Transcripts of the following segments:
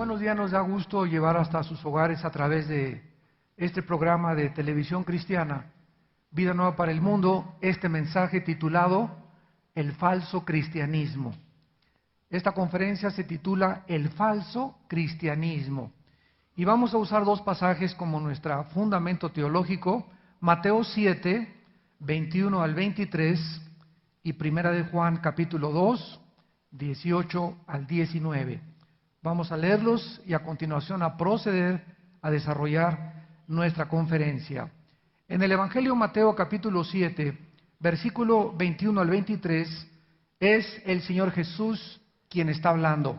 buenos días. Nos da gusto llevar hasta sus hogares a través de este programa de televisión cristiana, Vida Nueva para el Mundo, este mensaje titulado El falso cristianismo. Esta conferencia se titula El falso cristianismo. Y vamos a usar dos pasajes como nuestro fundamento teológico: Mateo 7, 21 al 23 y Primera de Juan capítulo 2, 18 al 19. Vamos a leerlos y a continuación a proceder a desarrollar nuestra conferencia. En el Evangelio Mateo capítulo 7, versículo 21 al 23, es el Señor Jesús quien está hablando.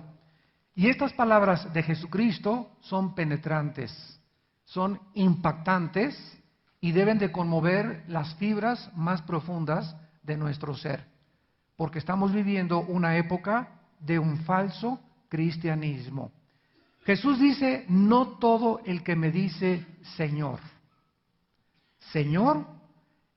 Y estas palabras de Jesucristo son penetrantes, son impactantes y deben de conmover las fibras más profundas de nuestro ser, porque estamos viviendo una época de un falso cristianismo. Jesús dice: no todo el que me dice Señor, Señor,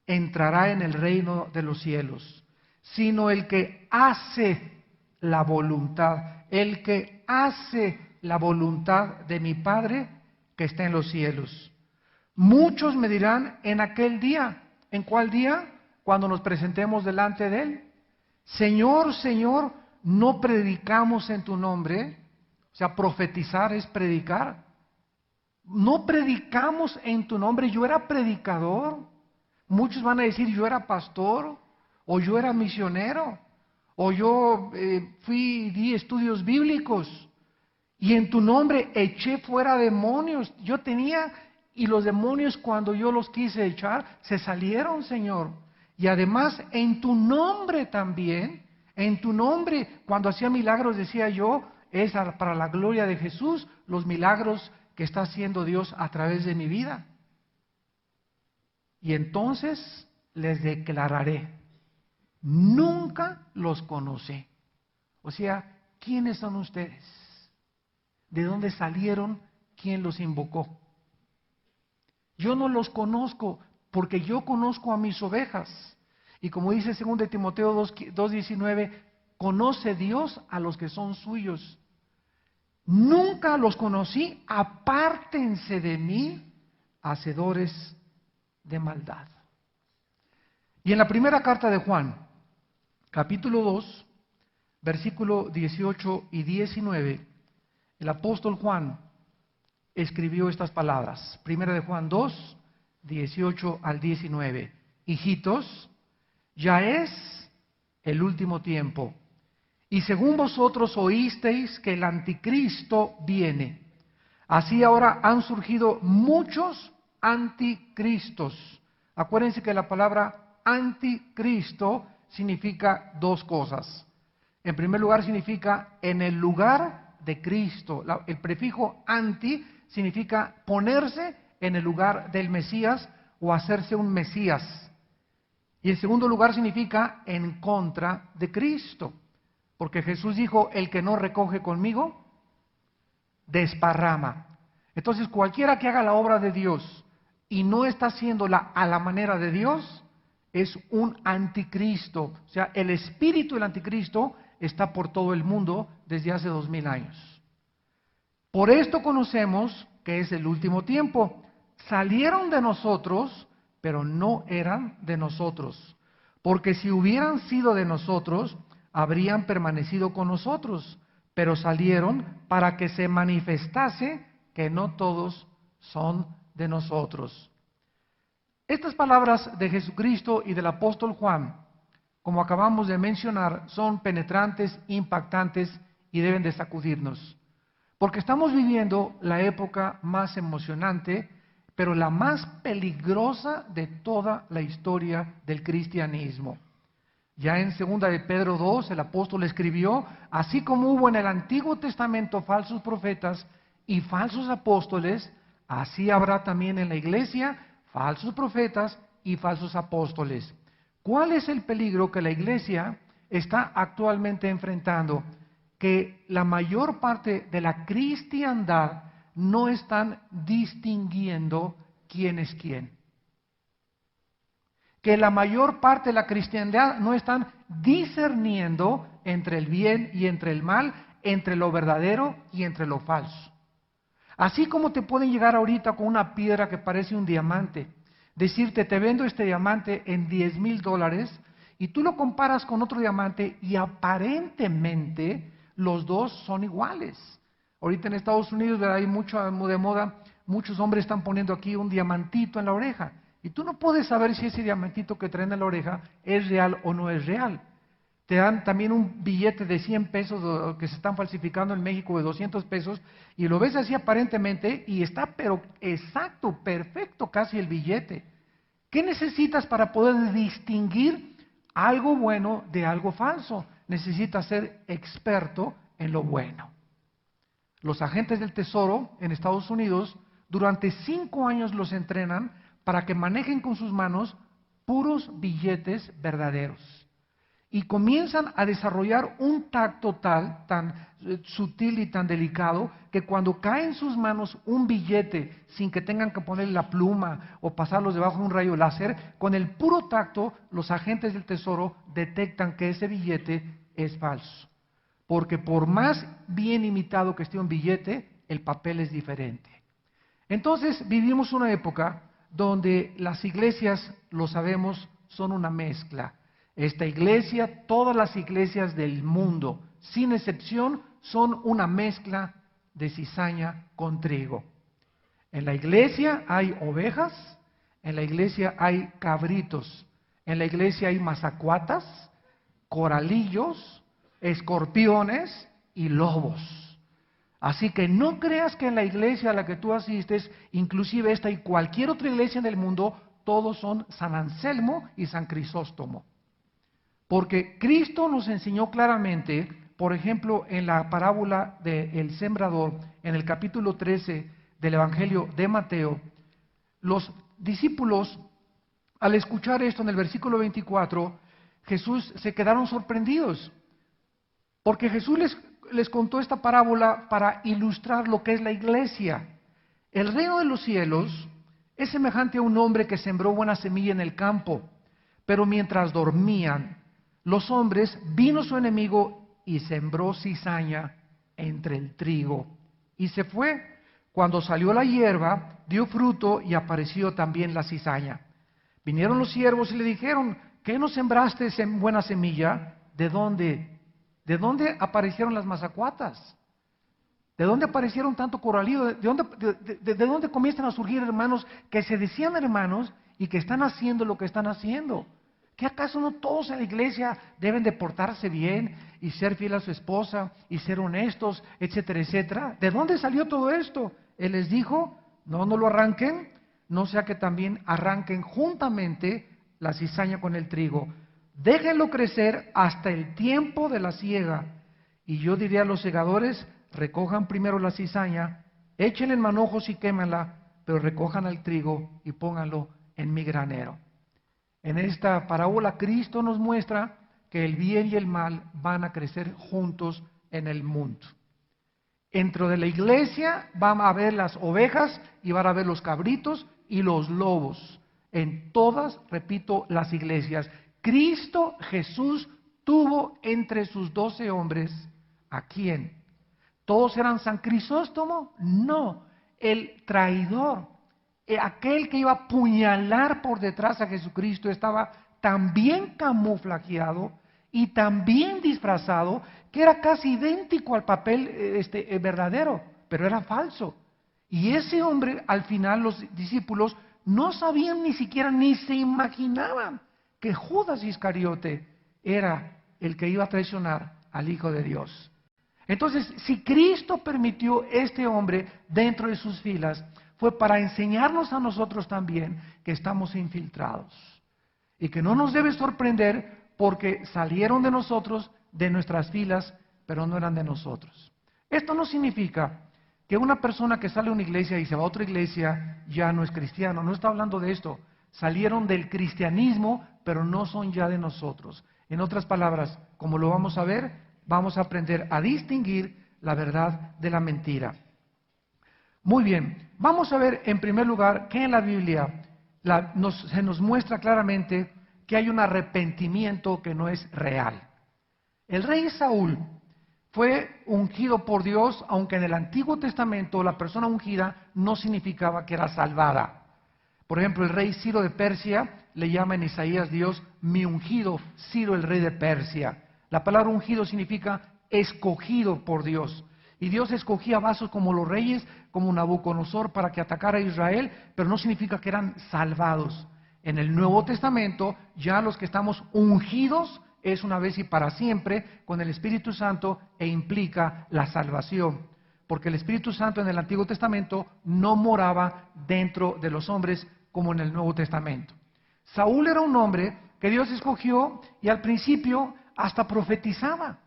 entrará en el reino de los cielos, sino el que hace la voluntad, el que hace la voluntad de mi Padre que está en los cielos. Muchos me dirán en aquel día. ¿En cuál día? Cuando nos presentemos delante de Él. Señor, Señor, ¿no predicamos en tu nombre? O sea, profetizar es predicar. ¿No predicamos en tu nombre? Yo era predicador. Muchos van a decir: yo era pastor, o yo era misionero, o yo di estudios bíblicos, y en tu nombre eché fuera demonios. Yo tenía, y los demonios, cuando yo los quise echar, se salieron, Señor. Y además, en tu nombre también, en tu nombre, cuando hacía milagros, decía yo, es para la gloria de Jesús, los milagros que está haciendo Dios a través de mi vida. Y entonces les declararé: nunca los conocí. O sea, ¿quiénes son ustedes? ¿De dónde salieron? ¿Quién los invocó? Yo no los conozco, porque yo conozco a mis ovejas. Y como dice 2 Timoteo 2:19, conoce Dios a los que son suyos. Nunca los conocí, apártense de mí, hacedores de maldad. Y en la primera carta de Juan, capítulo 2, versículo 18 y 19, el apóstol Juan escribió estas palabras. Primera de Juan 2, 18 al 19. Hijitos, ya es el último tiempo. Y según vosotros oísteis que el anticristo viene, así ahora han surgido muchos anticristos. Acuérdense que la palabra anticristo significa dos cosas. En primer lugar, significa en el lugar de Cristo. El prefijo anti significa ponerse en el lugar del Mesías o hacerse un Mesías. Y en segundo lugar, significa en contra de Cristo. Porque Jesús dijo: el que no recoge conmigo, desparrama. Entonces, cualquiera que haga la obra de Dios y no está haciéndola a la manera de Dios, es un anticristo. O sea, el espíritu del anticristo está por todo el mundo desde hace 2000 años. Por esto conocemos que es el último tiempo. Salieron de nosotros, pero no eran de nosotros. Porque si hubieran sido de nosotros, habrían permanecido con nosotros, pero salieron para que se manifestase que no todos son de nosotros. Estas palabras de Jesucristo y del apóstol Juan, como acabamos de mencionar, son penetrantes, impactantes y deben de sacudirnos. Porque estamos viviendo la época más emocionante, pero la más peligrosa de toda la historia del cristianismo. Ya en 2 de Pedro 2, el apóstol escribió: así como hubo en el Antiguo Testamento falsos profetas y falsos apóstoles, así habrá también en la iglesia falsos profetas y falsos apóstoles. ¿Cuál es el peligro que la iglesia está actualmente enfrentando? Que la mayor parte de la cristiandad no están distinguiendo quién es quién. Que la mayor parte de la cristiandad no están discerniendo entre el bien y entre el mal, entre lo verdadero y entre lo falso. Así como te pueden llegar ahorita con una piedra que parece un diamante, decirte, te vendo este diamante en $10,000, y tú lo comparas con otro diamante y aparentemente los dos son iguales. Ahorita en Estados Unidos, ¿verdad?, hay mucho de moda, muchos hombres están poniendo aquí un diamantito en la oreja, y tú no puedes saber si ese diamantito que traen en la oreja es real o no es real. Te dan también un billete de 100 pesos que se están falsificando en México, de 200 pesos, y lo ves así aparentemente y está pero exacto, perfecto casi el billete. ¿Qué necesitas para poder distinguir algo bueno de algo falso? Necesitas ser experto en lo bueno. Los agentes del Tesoro en Estados Unidos durante 5 años los entrenan para que manejen con sus manos puros billetes verdaderos. Y comienzan a desarrollar un tacto tan sutil y tan delicado que cuando cae en sus manos un billete sin que tengan que ponerle la pluma o pasarlos debajo de un rayo láser, con el puro tacto los agentes del Tesoro detectan que ese billete es falso. Porque por más bien imitado que esté un billete, el papel es diferente. Entonces vivimos una época donde las iglesias, lo sabemos, son una mezcla. Esta iglesia, todas las iglesias del mundo, sin excepción, son una mezcla de cizaña con trigo. En la iglesia hay ovejas, en la iglesia hay cabritos, en la iglesia hay mazacuatas, coralillos, escorpiones y lobos. Así que no creas que en la iglesia a la que tú asistes, inclusive esta y cualquier otra iglesia en el mundo, todos son San Anselmo y San Crisóstomo. Porque Cristo nos enseñó claramente, por ejemplo, en la parábola del sembrador, en el capítulo 13 del Evangelio de Mateo, los discípulos, al escuchar esto en el versículo 24, Jesús se quedaron sorprendidos, porque Jesús les contó esta parábola para ilustrar lo que es la iglesia. El reino de los cielos es semejante a un hombre que sembró buena semilla en el campo, pero mientras dormían, los hombres, vino su enemigo y sembró cizaña entre el trigo. Y se fue. Cuando salió la hierba, dio fruto y apareció también la cizaña. Vinieron los siervos y le dijeron, ¿qué no sembraste buena semilla? ¿De dónde? ¿De dónde aparecieron las mazacuatas? ¿De dónde aparecieron tanto coralillo? ¿De dónde comienzan a surgir hermanos que se decían hermanos y que están haciendo lo que están haciendo? ¿Qué acaso no todos en la iglesia deben de portarse bien y ser fiel a su esposa y ser honestos, etcétera, etcétera? ¿De dónde salió todo esto? Él les dijo, no lo arranquen, no sea que también arranquen juntamente la cizaña con el trigo. Déjenlo crecer hasta el tiempo de la siega. Y yo diría a los segadores, recojan primero la cizaña, échenle en manojos y quémenla, pero recojan el trigo y pónganlo en mi granero. En esta parábola Cristo nos muestra que el bien y el mal van a crecer juntos en el mundo. Dentro de la iglesia van a haber las ovejas y van a haber los cabritos y los lobos. En todas, repito, las iglesias. Cristo Jesús tuvo entre sus 12 hombres, ¿a quién? ¿Todos eran San Crisóstomo? No, el traidor. Aquel que iba a apuñalar por detrás a Jesucristo estaba tan bien camuflajeado y tan bien disfrazado que era casi idéntico al papel verdadero, pero era falso. Y ese hombre, al final, los discípulos no sabían ni siquiera, ni se imaginaban que Judas Iscariote era el que iba a traicionar al Hijo de Dios. Entonces, si Cristo permitió este hombre dentro de sus filas, fue para enseñarnos a nosotros también que estamos infiltrados y que no nos debe sorprender porque salieron de nosotros, de nuestras filas, pero no eran de nosotros. Esto no significa que una persona que sale de una iglesia y se va a otra iglesia ya no es cristiano, no está hablando de esto. Salieron del cristianismo, pero no son ya de nosotros. En otras palabras, como lo vamos a ver, vamos a aprender a distinguir la verdad de la mentira. Muy bien, vamos a ver en primer lugar que en la Biblia se nos muestra claramente que hay un arrepentimiento que no es real. El rey Saúl Fue ungido por Dios, aunque en el Antiguo Testamento la persona ungida no significaba que era salvada. Por ejemplo, el rey Ciro de Persia le llama en Isaías Dios mi ungido, Ciro el rey de Persia. La palabra ungido significa escogido por Dios. Y Dios escogía vasos como los reyes, como Nabucodonosor, para que atacara a Israel, pero no significa que eran salvados. En el Nuevo Testamento, ya los que estamos ungidos es una vez y para siempre con el Espíritu Santo e implica la salvación. Porque el Espíritu Santo en el Antiguo Testamento no moraba dentro de los hombres como en el Nuevo Testamento. Saúl era un hombre que Dios escogió y al principio hasta profetizaba.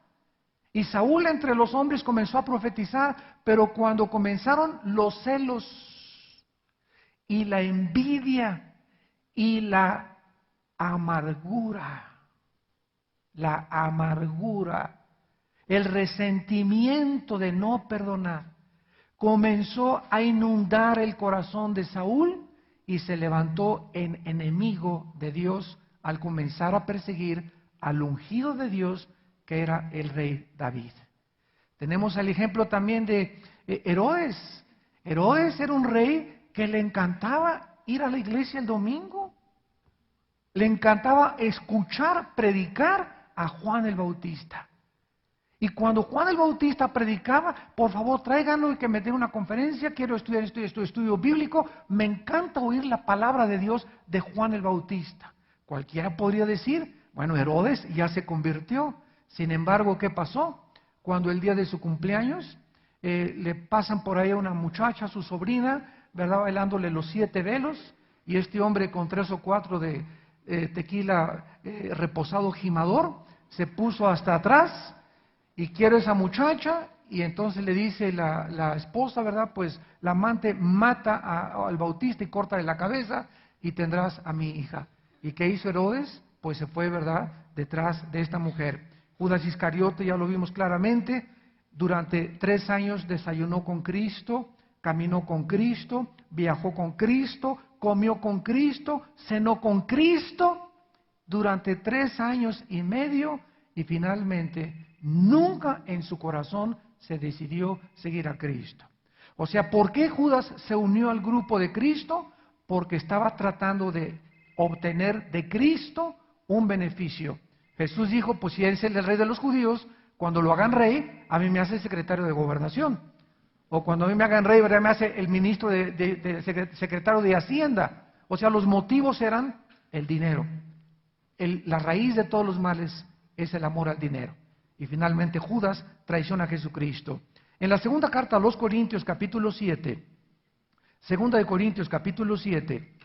Y Saúl entre los hombres comenzó a profetizar, pero cuando comenzaron los celos y la envidia y la amargura, el resentimiento de no perdonar, comenzó a inundar el corazón de Saúl y se levantó en enemigo de Dios al comenzar a perseguir al ungido de Dios, que era el rey David. Tenemos el ejemplo también de Herodes. Herodes era un rey que le encantaba ir a la iglesia el domingo. Le encantaba escuchar, predicar a Juan el Bautista. Y cuando Juan el Bautista predicaba, por favor tráiganlo y que me dé una conferencia, quiero estudiar estudio bíblico, me encanta oír la palabra de Dios de Juan el Bautista. Cualquiera podría decir, bueno, Herodes ya se convirtió. Sin embargo, ¿qué pasó? Cuando el día de su cumpleaños le pasan por ahí a una muchacha, su sobrina, ¿verdad? Bailándole los 7 velos, y este hombre con 3 o 4 de tequila reposado gimador, se puso hasta atrás y quiere esa muchacha, y entonces le dice la esposa, ¿verdad? Pues la amante mata al Bautista y córtale la cabeza y tendrás a mi hija. ¿Y qué hizo Herodes? Pues se fue, ¿verdad?, detrás de esta mujer. Judas Iscariote, ya lo vimos claramente, durante 3 años desayunó con Cristo, caminó con Cristo, viajó con Cristo, comió con Cristo, cenó con Cristo durante 3 años y medio, y finalmente nunca en su corazón se decidió seguir a Cristo. O sea, ¿por qué Judas se unió al grupo de Cristo? Porque estaba tratando de obtener de Cristo un beneficio. Jesús dijo, pues si Él es el rey de los judíos, cuando lo hagan rey, a mí me hace secretario de gobernación. O cuando a mí me hagan rey, ¿verdad?, me hace el ministro secretario de Hacienda. O sea, los motivos eran el dinero. La raíz de todos los males es el amor al dinero. Y finalmente Judas traiciona a Jesucristo. En la segunda carta a los Corintios, capítulo 7, segunda de Corintios, capítulo 7,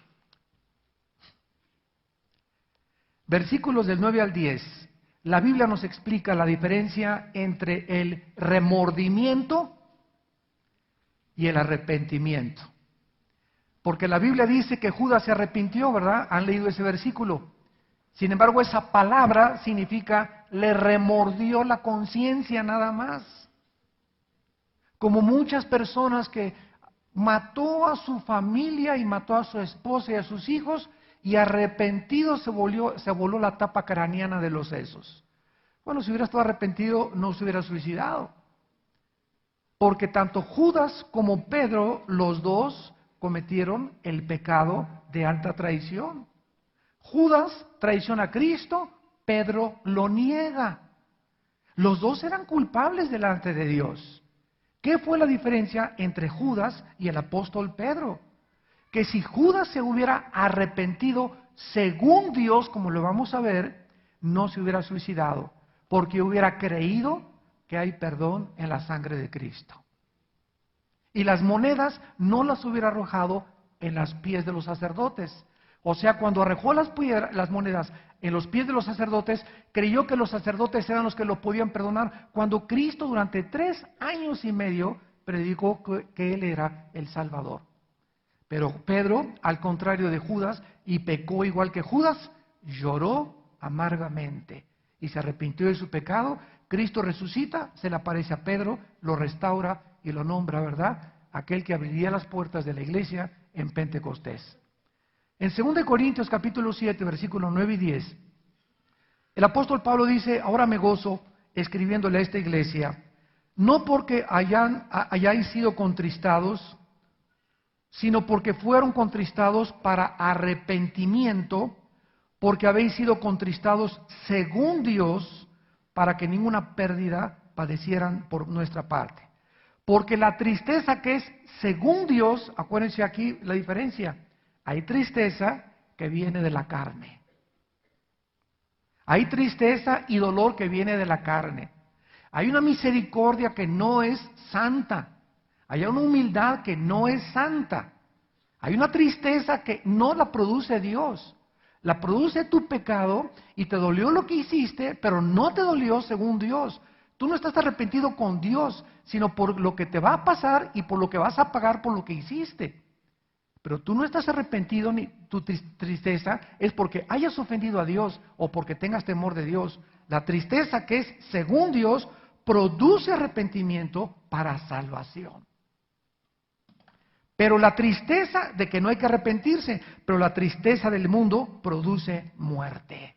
versículos del 9 al 10, la Biblia nos explica la diferencia entre el remordimiento y el arrepentimiento. Porque la Biblia dice que Judas se arrepintió, ¿verdad? Han leído ese versículo. Sin embargo, esa palabra significa le remordió la conciencia nada más. Como muchas personas que mató a su familia y mató a su esposa y a sus hijos, y arrepentido se voló la tapa craneana de los sesos. Bueno, si hubiera estado arrepentido, no se hubiera suicidado. Porque tanto Judas como Pedro, los dos, cometieron el pecado de alta traición. Judas traiciona a Cristo, Pedro lo niega. Los dos eran culpables delante de Dios. ¿Qué fue la diferencia entre Judas y el apóstol Pedro? Que si Judas se hubiera arrepentido según Dios, como lo vamos a ver, no se hubiera suicidado, porque hubiera creído que hay perdón en la sangre de Cristo. Y las monedas no las hubiera arrojado en los pies de los sacerdotes. O sea, cuando arrojó las monedas en los pies de los sacerdotes, creyó que los sacerdotes eran los que lo podían perdonar, cuando Cristo durante 3 años y medio predicó que Él era el Salvador. Pero Pedro, al contrario de Judas, y pecó igual que Judas, lloró amargamente y se arrepintió de su pecado. Cristo resucita, se le aparece a Pedro, lo restaura y lo nombra, ¿verdad?, aquel que abriría las puertas de la iglesia en Pentecostés. En 2 Corintios capítulo 7, versículos 9 y 10, el apóstol Pablo dice, ahora me gozo escribiéndole a esta iglesia, no porque hayáis sido contristados, sino porque fueron contristados para arrepentimiento, porque habéis sido contristados según Dios, para que ninguna pérdida padecieran por nuestra parte. Porque la tristeza que es según Dios, acuérdense aquí la diferencia, hay tristeza que viene de la carne. Hay tristeza y dolor que viene de la carne. Hay una misericordia que no es santa. Hay una humildad que no es santa. Hay una tristeza que no la produce Dios. La produce tu pecado y te dolió lo que hiciste, pero no te dolió según Dios. Tú no estás arrepentido con Dios, sino por lo que te va a pasar y por lo que vas a pagar por lo que hiciste. Pero tú no estás arrepentido, ni tu tristeza es porque hayas ofendido a Dios o porque tengas temor de Dios. La tristeza que es según Dios produce arrepentimiento para salvación. Pero la tristeza de que no hay que arrepentirse, pero la tristeza del mundo produce muerte.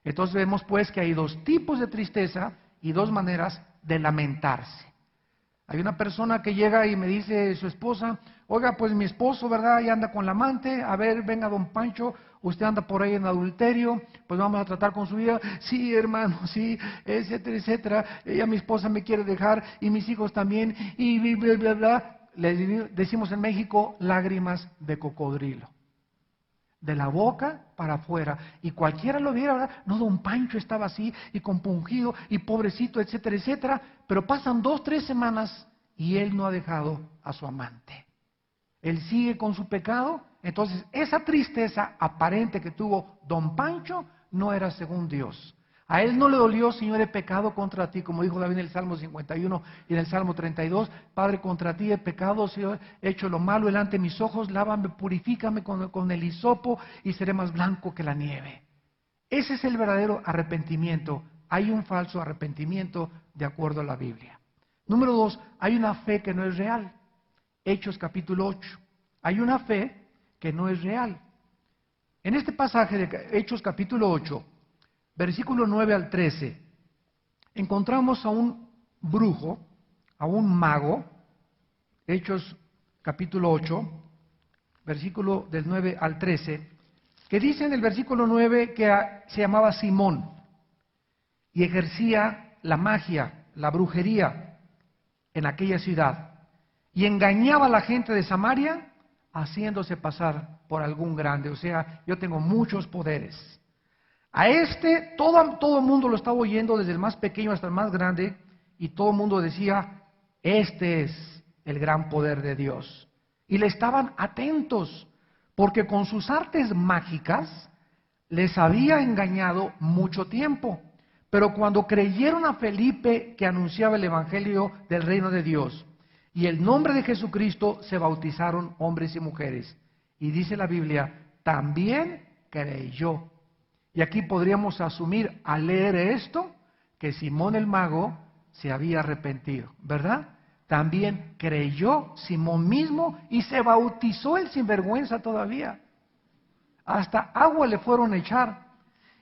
Entonces vemos pues que hay dos tipos de tristeza y dos maneras de lamentarse. Hay una persona que llega y me dice su esposa, oiga, pues mi esposo, ¿verdad? Ya anda con la amante, a ver, venga don Pancho, usted anda por ahí en adulterio, pues vamos a tratar con su vida. Sí, hermano, sí, etcétera, etcétera. Ella, mi esposa, me quiere dejar y mis hijos también, y bla, bla, bla. Le decimos en México, lágrimas de cocodrilo. De la boca para afuera. Y cualquiera lo viera, ¿verdad? No, don Pancho estaba así y compungido y pobrecito, etcétera, etcétera. Pero pasan 2, 3 semanas y él no ha dejado a su amante. Él sigue con su pecado. Entonces, esa tristeza aparente que tuvo don Pancho no era según Dios. A él no le dolió, Señor, he pecado contra ti, como dijo David en el Salmo 51 y en el Salmo 32. Padre, contra ti he pecado, Señor, he hecho lo malo delante de mis ojos, lávame, purifícame con el hisopo y seré más blanco que la nieve. Ese es el verdadero arrepentimiento. Hay un falso arrepentimiento de acuerdo a la Biblia. Número 2, hay una fe que no es real. Hechos capítulo 8. Hay una fe que no es real. En este pasaje de Hechos capítulo 8, versículo 9 al 13, encontramos a un brujo, a un mago, Hechos capítulo 8, versículo del 9 al 13, que dice en el versículo 9 que se llamaba Simón y ejercía la magia, la brujería en aquella ciudad y engañaba a la gente de Samaria haciéndose pasar por algún grande. O sea, yo tengo muchos poderes. A todo el mundo lo estaba oyendo, desde el más pequeño hasta el más grande, y todo el mundo decía, este es el gran poder de Dios. Y le estaban atentos, porque con sus artes mágicas les había engañado mucho tiempo. Pero cuando creyeron a Felipe que anunciaba el evangelio del reino de Dios, y el nombre de Jesucristo, se bautizaron hombres y mujeres. Y dice la Biblia, también creyó. Y aquí podríamos asumir al leer esto que Simón el mago se había arrepentido, ¿verdad? También creyó Simón mismo y se bautizó el sinvergüenza todavía. Hasta agua le fueron a echar.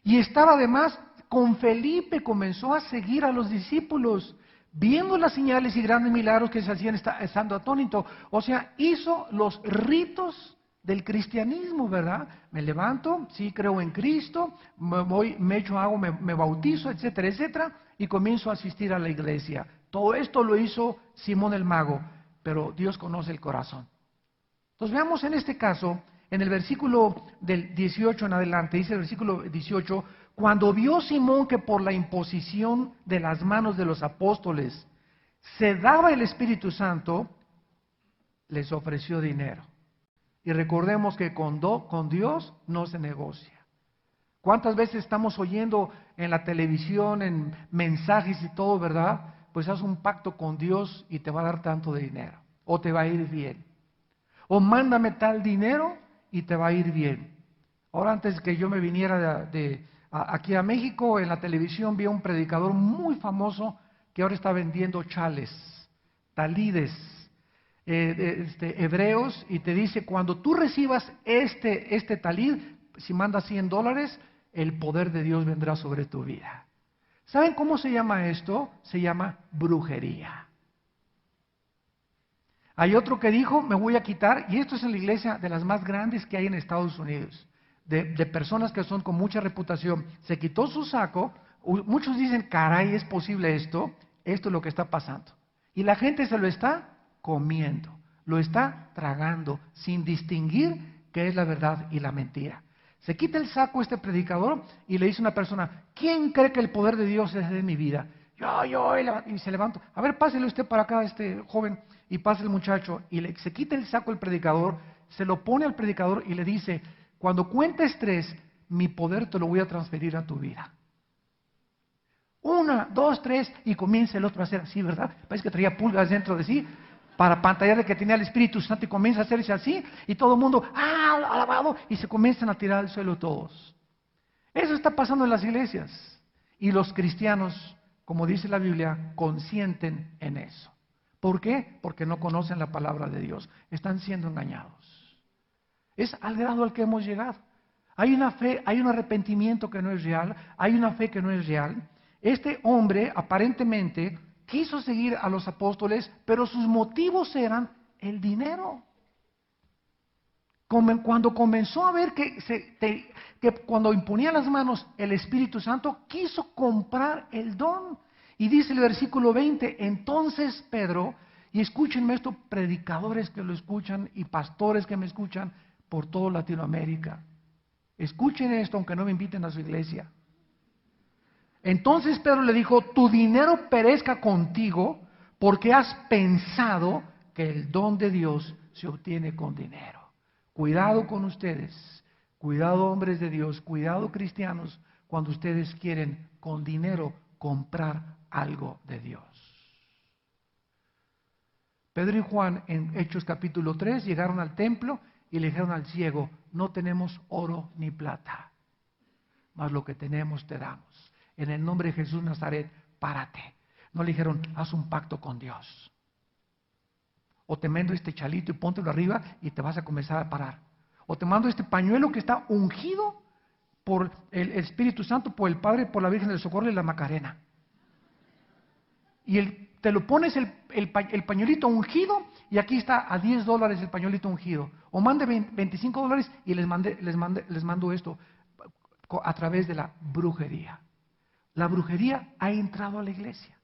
Y estaba además con Felipe, comenzó a seguir a los discípulos, viendo las señales y grandes milagros que se hacían estando atónito. O sea, hizo los ritos del cristianismo, ¿verdad? Me levanto, sí creo en Cristo, me echo agua, me bautizo, etcétera, etcétera, y comienzo a asistir a la iglesia. Todo esto lo hizo Simón el mago, pero Dios conoce el corazón. Entonces veamos en este caso, en el versículo del 18 en adelante, dice el versículo 18, cuando vio Simón que por la imposición de las manos de los apóstoles se daba el Espíritu Santo, les ofreció dinero. Y recordemos que con Dios no se negocia. ¿Cuántas veces estamos oyendo en la televisión, en mensajes y todo, verdad? Pues haz un pacto con Dios y te va a dar tanto de dinero, o te va a ir bien. O mándame tal dinero y te va a ir bien. Ahora, antes que yo me viniera aquí a México, en la televisión vi a un predicador muy famoso que ahora está vendiendo chales, talides, hebreos, y te dice, cuando tú recibas este talid, si mandas $100, el poder de Dios vendrá sobre tu vida. ¿Saben cómo se llama esto? Se llama brujería. Hay otro que dijo, me voy a quitar, y esto es en la iglesia de las más grandes que hay en Estados Unidos, de personas que son con mucha reputación. Se quitó su saco, muchos dicen, caray, ¿es posible esto? Esto es lo que está pasando. Y la gente se lo está comiendo, lo está tragando, sin distinguir qué es la verdad y la mentira. Se quita el saco este predicador y le dice a una persona, ¿quién cree que el poder de Dios es de mi vida? Yo, y se levanta. A ver, pásele usted para acá, joven, y pasa el muchacho, y se quita el saco el predicador, se lo pone al predicador y le dice, cuando cuentes 3, mi poder te lo voy a transferir a tu vida. 1, 2, 3, y comienza el otro a hacer así, ¿verdad? Parece que traía pulgas dentro de sí, para pantallar que tenía el Espíritu Santo, y comienza a hacerse así, y todo el mundo, alabado, y se comienzan a tirar al suelo todos. Eso está pasando en las iglesias, y los cristianos, como dice la Biblia, consienten en eso. ¿Por qué? Porque no conocen la palabra de Dios, están siendo engañados. Es al grado al que hemos llegado. Hay una fe, hay un arrepentimiento que no es real, hay una fe que no es real. Este hombre aparentemente quiso seguir a los apóstoles, pero sus motivos eran el dinero. Cuando comenzó a ver que cuando imponía las manos el Espíritu Santo, quiso comprar el don. Y dice el versículo 20, entonces Pedro, y escúchenme esto, predicadores que lo escuchan y pastores que me escuchan por toda Latinoamérica. Escuchen esto aunque no me inviten a su iglesia. Entonces Pedro le dijo, tu dinero perezca contigo porque has pensado que el don de Dios se obtiene con dinero. Cuidado con ustedes, cuidado hombres de Dios, cuidado cristianos, cuando ustedes quieren con dinero comprar algo de Dios. Pedro y Juan en Hechos capítulo 3 llegaron al templo y le dijeron al ciego, no tenemos oro ni plata, mas lo que tenemos te damos. En el nombre de Jesús Nazaret, párate. No le dijeron, haz un pacto con Dios. O te mando este chalito y póntelo arriba y te vas a comenzar a parar. O te mando este pañuelo que está ungido por el Espíritu Santo, por el Padre, por la Virgen del Socorro y la Macarena. Y te lo pones el pañuelito ungido y aquí está a $10 el pañuelito ungido. O mande $25 y les mando esto a través de la brujería. La brujería ha entrado a la iglesia.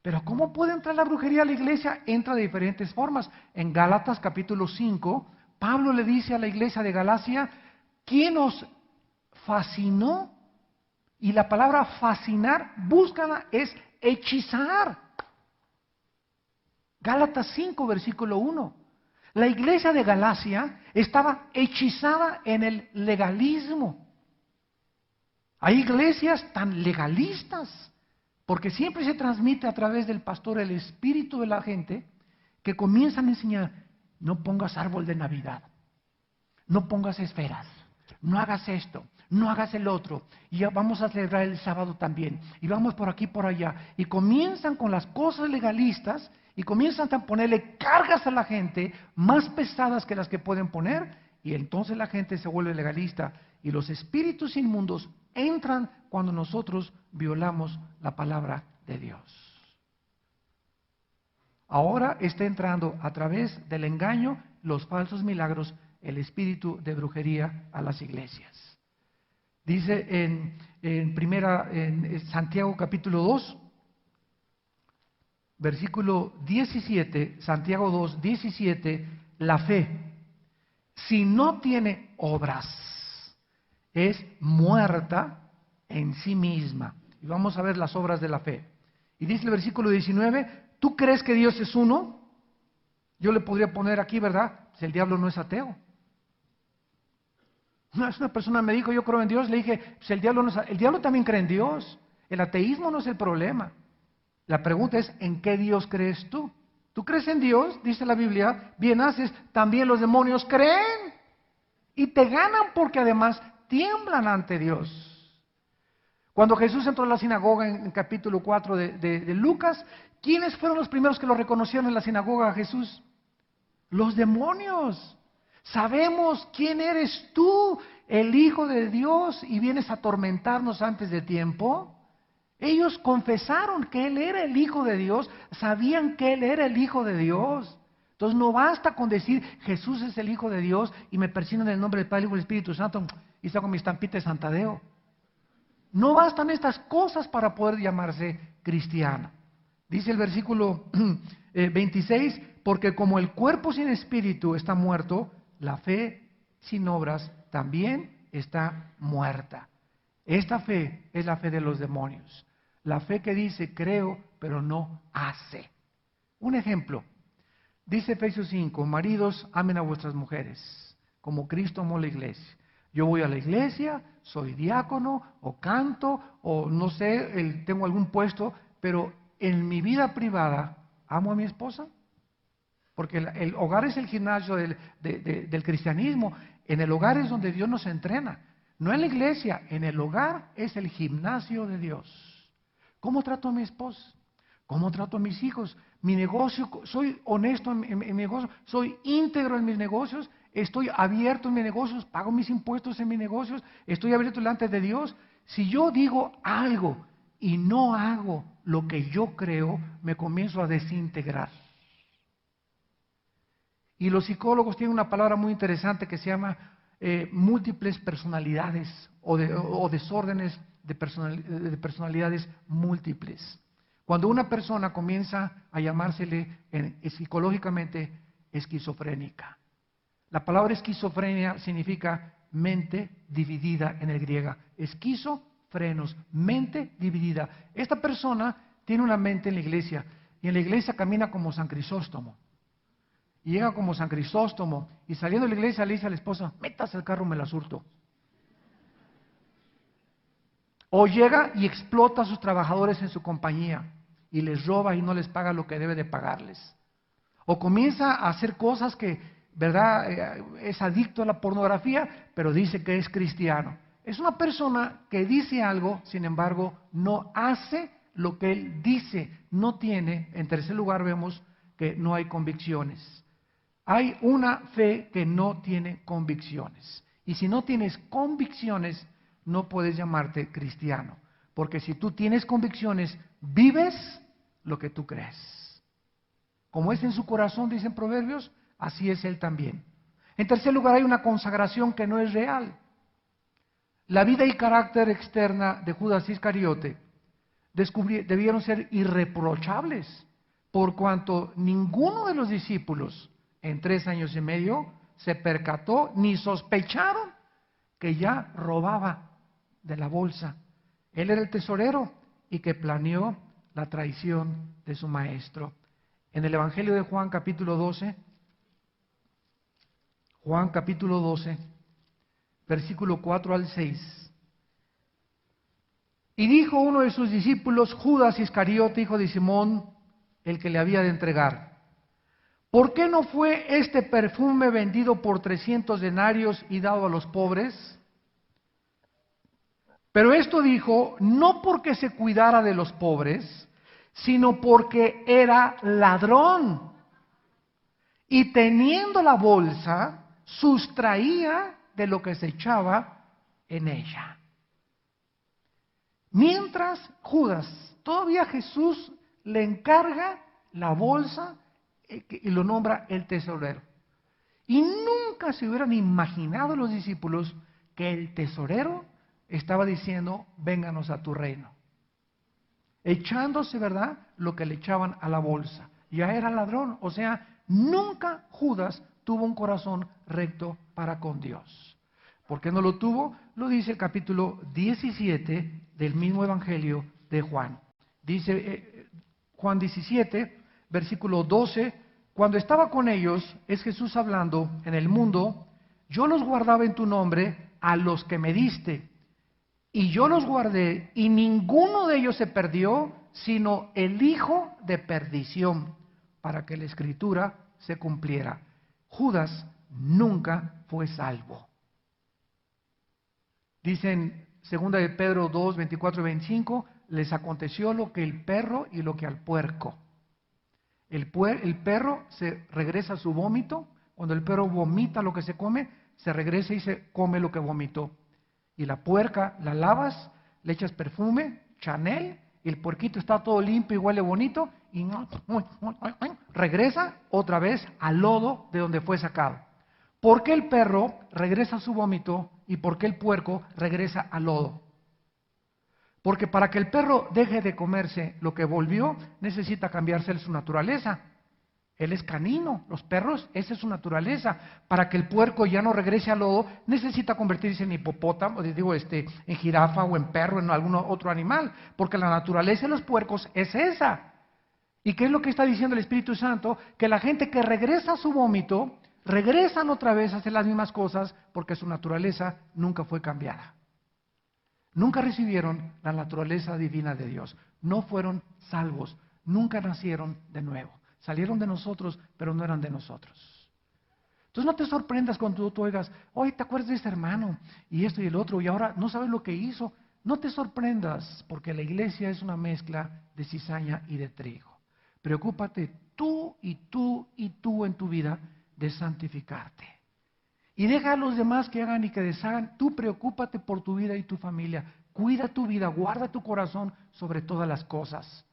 Pero ¿cómo puede entrar la brujería a la iglesia? Entra de diferentes formas. En Gálatas capítulo 5, Pablo le dice a la iglesia de Galacia, ¿quién os fascinó? Y la palabra fascinar, búscala, es hechizar. Gálatas 5, versículo 1. La iglesia de Galacia estaba hechizada en el legalismo. Hay iglesias tan legalistas, porque siempre se transmite a través del pastor el espíritu de la gente, que comienzan a enseñar, no pongas árbol de Navidad, no pongas esferas, no hagas esto, no hagas el otro, y ya vamos a celebrar el sábado también, y vamos por aquí, por allá, y comienzan con las cosas legalistas, y comienzan a ponerle cargas a la gente, más pesadas que las que pueden poner, y entonces la gente se vuelve legalista, y los espíritus inmundos entran cuando nosotros violamos la palabra de Dios. Ahora está entrando a través del engaño, los falsos milagros, el espíritu de brujería a las iglesias. Dice en Santiago capítulo 2, versículo 17, Santiago 2, 17, la fe, si no tiene obras, es muerta en sí misma. Y vamos a ver las obras de la fe. Y dice el versículo 19, ¿tú crees que Dios es uno? Yo le podría poner aquí, ¿verdad? Si el diablo no es ateo. Una persona me dijo, yo creo en Dios, le dije, si el diablo no es ateo, el diablo también cree en Dios. El ateísmo no es el problema. La pregunta es, ¿en qué Dios crees tú? ¿Tú crees en Dios? Dice la Biblia, bien haces, también los demonios creen. Y te ganan porque además tiemblan ante Dios. Cuando Jesús entró a la sinagoga en capítulo 4 de Lucas, ¿quiénes fueron los primeros que lo reconocieron en la sinagoga a Jesús? Los demonios. Sabemos quién eres tú, el Hijo de Dios, y vienes a atormentarnos antes de tiempo. Ellos confesaron que Él era el Hijo de Dios, sabían que Él era el Hijo de Dios. Entonces no basta con decir Jesús es el Hijo de Dios y me persino en el nombre del Padre y del Espíritu Santo y saco mi estampita de Santadeo. No bastan estas cosas para poder llamarse cristiano. Dice el versículo 26, porque como el cuerpo sin espíritu está muerto, la fe sin obras también está muerta. Esta fe es la fe de los demonios. La fe que dice creo, pero no hace. Un ejemplo, dice Efesios 5, maridos, amen a vuestras mujeres, como Cristo amó la iglesia. Yo voy a la iglesia, soy diácono, o canto, o no sé, tengo algún puesto, pero en mi vida privada, ¿amo a mi esposa? Porque el hogar es el gimnasio del cristianismo. En el hogar es donde Dios nos entrena. No en la iglesia, en el hogar es el gimnasio de Dios. ¿Cómo trato a mi esposa? ¿Cómo trato a mis hijos? Mi negocio, soy honesto en mi negocio, soy íntegro en mis negocios, estoy abierto en mis negocios, pago mis impuestos en mis negocios, estoy abierto delante de Dios. Si yo digo algo y no hago lo que yo creo, me comienzo a desintegrar. Y los psicólogos tienen una palabra muy interesante que se llama múltiples personalidades o desórdenes de personalidades múltiples. Cuando una persona comienza a llamársele psicológicamente esquizofrénica. La palabra esquizofrenia significa mente dividida en el griego. Esquizofrenos, mente dividida. Esta persona tiene una mente en la iglesia y en la iglesia camina como San Crisóstomo. Y llega como San Crisóstomo y saliendo de la iglesia le dice a la esposa, métase al carro, me la surto. O llega y explota a sus trabajadores en su compañía y les roba y no les paga lo que debe de pagarles. O comienza a hacer cosas que, ¿verdad? Es adicto a la pornografía, pero dice que es cristiano. Es una persona que dice algo, sin embargo, no hace lo que él dice. No tiene, en tercer lugar vemos que no hay convicciones. Hay una fe que no tiene convicciones. Y si no tienes convicciones, no puedes llamarte cristiano. Porque si tú tienes convicciones, vives lo que tú crees. Como es en su corazón, dicen Proverbios, así es él también. En tercer lugar, hay una consagración que no es real. La vida y carácter externa de Judas Iscariote debieron ser irreprochables, por cuanto ninguno de los discípulos en 3 años y medio se percató ni sospecharon que ya robaba de la bolsa. Él era el tesorero y que planeó la traición de su maestro. En el Evangelio de Juan capítulo 12, versículo 4 al 6. Y dijo uno de sus discípulos, Judas Iscariote, hijo de Simón, el que le había de entregar, ¿por qué no fue este perfume vendido por 300 denarios y dado a los pobres? Pero esto dijo, no porque se cuidara de los pobres, sino porque era ladrón. Y teniendo la bolsa, sustraía de lo que se echaba en ella. Mientras Judas, todavía Jesús le encarga la bolsa y lo nombra el tesorero. Y nunca se hubieran imaginado los discípulos que el tesorero estaba diciendo, vénganos a tu reino. Echándose, ¿verdad?, lo que le echaban a la bolsa. Ya era ladrón, o sea, nunca Judas tuvo un corazón recto para con Dios. ¿Por qué no lo tuvo? Lo dice el capítulo 17 del mismo Evangelio de Juan. Dice Juan 17, versículo 12, cuando estaba con ellos, es Jesús hablando, en el mundo, yo los guardaba en tu nombre a los que me diste, y yo los guardé, y ninguno de ellos se perdió, sino el hijo de perdición, para que la escritura se cumpliera. Judas nunca fue salvo. Dicen 2 de Pedro 2, 24 y 25, les aconteció lo que el perro y lo que al puerco. El perro se regresa a su vómito, cuando el perro vomita lo que se come, se regresa y se come lo que vomitó. Y la puerca la lavas, le echas perfume, Chanel, y el puerquito está todo limpio y huele bonito, y regresa otra vez al lodo de donde fue sacado. ¿Por qué el perro regresa a su vómito y por qué el puerco regresa al lodo? Porque para que el perro deje de comerse lo que volvió, necesita cambiarse su naturaleza. Él es canino, los perros, esa es su naturaleza. Para que el puerco ya no regrese al lodo, necesita convertirse en hipopótamo, en jirafa o en perro, en algún otro animal, porque la naturaleza de los puercos es esa. ¿Y qué es lo que está diciendo el Espíritu Santo? Que la gente que regresa a su vómito, regresan otra vez a hacer las mismas cosas, porque su naturaleza nunca fue cambiada. Nunca recibieron la naturaleza divina de Dios, no fueron salvos, nunca nacieron de nuevo. Salieron de nosotros, pero no eran de nosotros. Entonces no te sorprendas cuando tú oigas, oye, ¿te acuerdas de este hermano? Y esto y el otro, y ahora no sabes lo que hizo. No te sorprendas, porque la iglesia es una mezcla de cizaña y de trigo. Preocúpate tú y tú y tú en tu vida de santificarte. Y deja a los demás que hagan y que deshagan. Tú preocúpate por tu vida y tu familia. Cuida tu vida, guarda tu corazón sobre todas las cosas.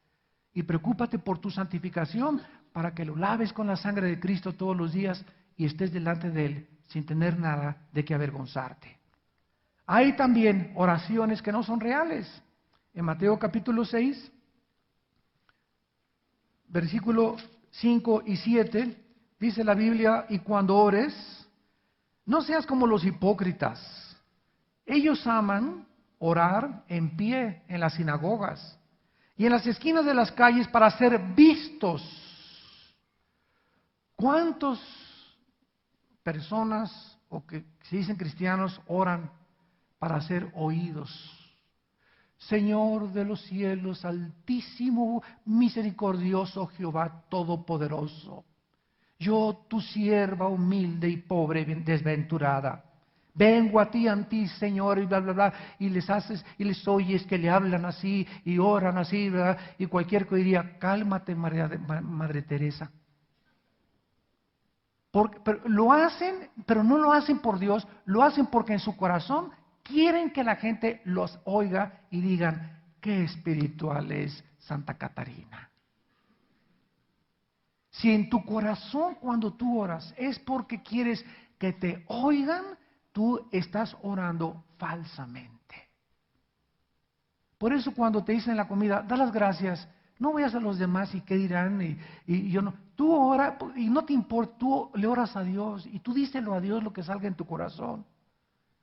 Y preocúpate por tu santificación para que lo laves con la sangre de Cristo todos los días y estés delante de Él sin tener nada de qué avergonzarte. Hay también oraciones que no son reales. En Mateo capítulo 6, versículo 5 y 7, dice la Biblia, y cuando ores, no seas como los hipócritas. Ellos aman orar en pie en las sinagogas y en las esquinas de las calles para ser vistos. ¿Cuántas personas o que se dicen cristianos oran para ser oídos? Señor de los cielos, altísimo, misericordioso Jehová todopoderoso, yo, tu sierva humilde y pobre, desventurada, vengo a ti, Señor, y bla, bla, bla, y les haces, y les oyes que le hablan así, y oran así, ¿verdad? Y cualquier que diría, cálmate, Madre Teresa. Pero lo hacen, pero no lo hacen por Dios, lo hacen porque en su corazón quieren que la gente los oiga y digan, qué espiritual es Santa Catarina. Si en tu corazón cuando tú oras es porque quieres que te oigan, tú estás orando falsamente. Por eso cuando te dicen en la comida, da las gracias, no vayas a los demás y qué dirán, y yo no. Tú oras y no te importa, tú le oras a Dios y tú díselo a Dios lo que salga en tu corazón.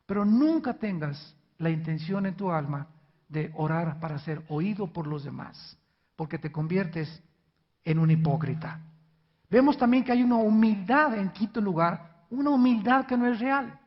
Pero nunca tengas la intención en tu alma de orar para ser oído por los demás, porque te conviertes en un hipócrita. Vemos también que hay una humildad en quinto lugar, una humildad que no es real.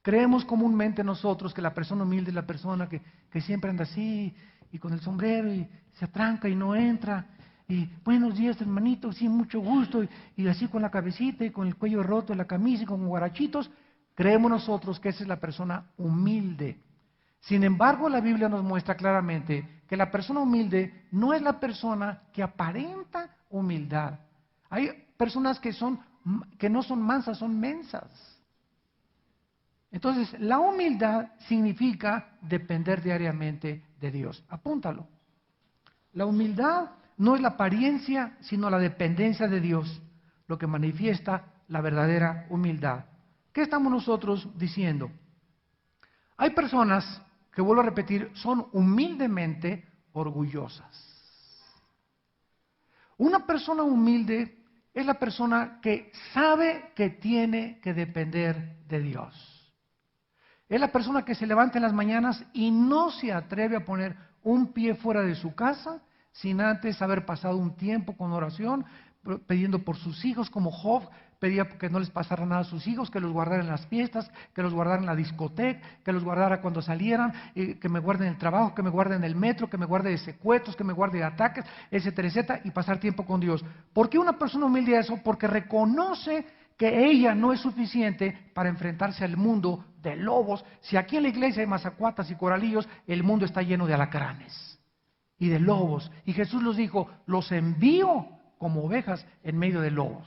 Creemos comúnmente nosotros que la persona humilde es la persona que siempre anda así y con el sombrero y se atranca y no entra. Y buenos días hermanito, sí, mucho gusto. Y así con la cabecita y con el cuello roto, la camisa y con guarachitos. Creemos nosotros que esa es la persona humilde. Sin embargo, la Biblia nos muestra claramente que la persona humilde no es la persona que aparenta humildad. Hay personas que no son mansas, son mensas. Entonces, la humildad significa depender diariamente de Dios. Apúntalo. La humildad no es la apariencia, sino la dependencia de Dios, lo que manifiesta la verdadera humildad. ¿Qué estamos nosotros diciendo? Hay personas que, vuelvo a repetir, son humildemente orgullosas. Una persona humilde es la persona que sabe que tiene que depender de Dios. Es la persona que se levanta en las mañanas y no se atreve a poner un pie fuera de su casa sin antes haber pasado un tiempo con oración, pidiendo por sus hijos, como Job pedía que no les pasara nada a sus hijos, que los guardara en las fiestas, que los guardara en la discoteca, que los guardara cuando salieran, que me guarden en el trabajo, que me guarden en el metro, que me guarde de secuestros, que me guarde de ataques, etcétera, etcétera, y pasar tiempo con Dios. ¿Por qué una persona humilde eso? Porque reconoce que ella no es suficiente para enfrentarse al mundo de lobos. Si aquí en la iglesia hay mazacuatas y coralillos, el mundo está lleno de alacranes y de lobos. Y Jesús los dijo, los envío como ovejas en medio de lobos.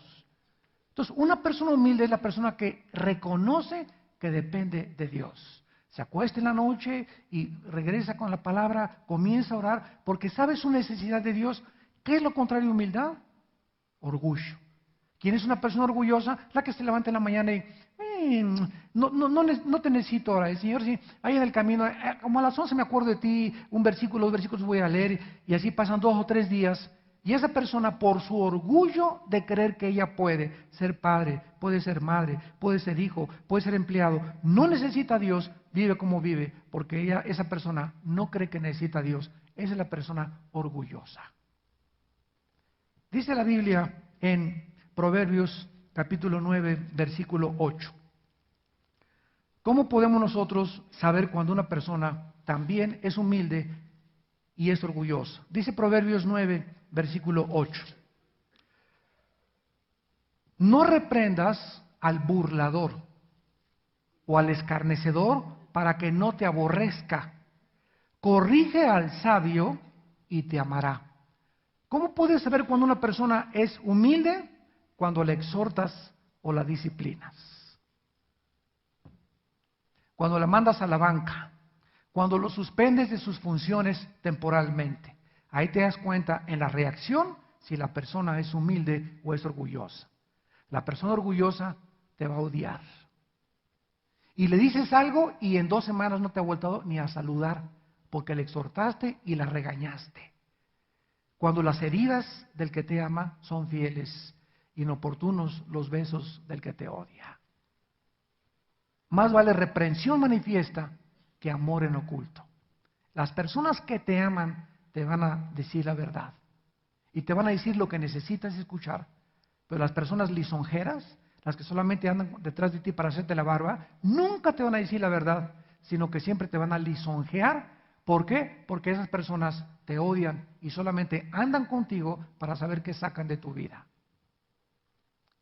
Entonces, una persona humilde es la persona que reconoce que depende de Dios. Se acuesta en la noche y regresa con la palabra, comienza a orar, porque sabe su necesidad de Dios. ¿Qué es lo contrario de humildad? Orgullo. ¿Quién es una persona orgullosa? La que se levanta en la mañana y no te necesito ahora, Señor, sí, ahí en el camino, como a las 11 me acuerdo de ti, un versículo, 2 versículos voy a leer, y así pasan 2 o 3 días, y esa persona por su orgullo de creer que ella puede ser padre, puede ser madre, puede ser hijo, puede ser empleado, no necesita a Dios, vive como vive, porque esa persona no cree que necesita a Dios, esa es la persona orgullosa. Dice la Biblia en Proverbios capítulo 9, versículo 8. ¿Cómo podemos nosotros saber cuando una persona también es humilde y es orgullosa? Dice Proverbios 9, versículo 8. No reprendas al burlador o al escarnecedor para que no te aborrezca. Corrige al sabio y te amará. ¿Cómo puedes saber cuando una persona es humilde? Cuando le exhortas o la disciplinas. Cuando la mandas a la banca. Cuando lo suspendes de sus funciones temporalmente. Ahí te das cuenta en la reacción si la persona es humilde o es orgullosa. La persona orgullosa te va a odiar. Y le dices algo y en 2 semanas no te ha vuelto ni a saludar porque le exhortaste y la regañaste. Cuando las heridas del que te ama son fieles, inoportunos los besos del que te odia. Más vale reprensión manifiesta que amor en oculto. Las personas que te aman te van a decir la verdad y te van a decir lo que necesitas escuchar, pero las personas lisonjeras, las que solamente andan detrás de ti para hacerte la barba, nunca te van a decir la verdad, sino que siempre te van a lisonjear. ¿Por qué? Porque esas personas te odian y solamente andan contigo para saber qué sacan de tu vida.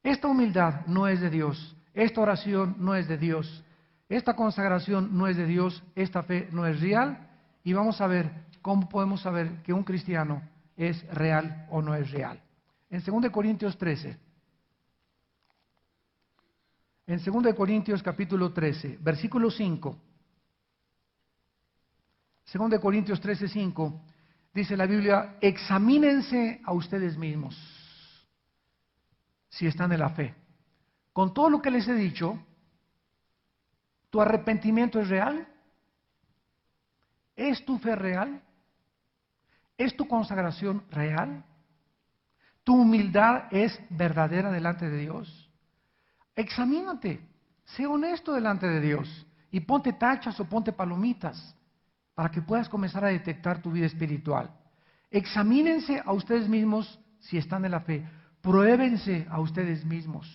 Esta humildad no es de Dios, esta oración no es de Dios, esta consagración no es de Dios, esta fe no es real, y vamos a ver cómo podemos saber que un cristiano es real o no es real. En 2 Corintios 13, en 2 Corintios capítulo 13, versículo 5, 2 Corintios 13, 5, dice la Biblia, examínense a ustedes mismos si están en la fe. Con todo lo que les he dicho, ¿tu arrepentimiento es real? ¿Es tu fe real? ¿Es tu consagración real? ¿Tu humildad es verdadera delante de Dios? Examínate, sé honesto delante de Dios y ponte tachas o ponte palomitas para que puedas comenzar a detectar tu vida espiritual. Examínense a ustedes mismos si están en la fe. Pruébense a ustedes mismos.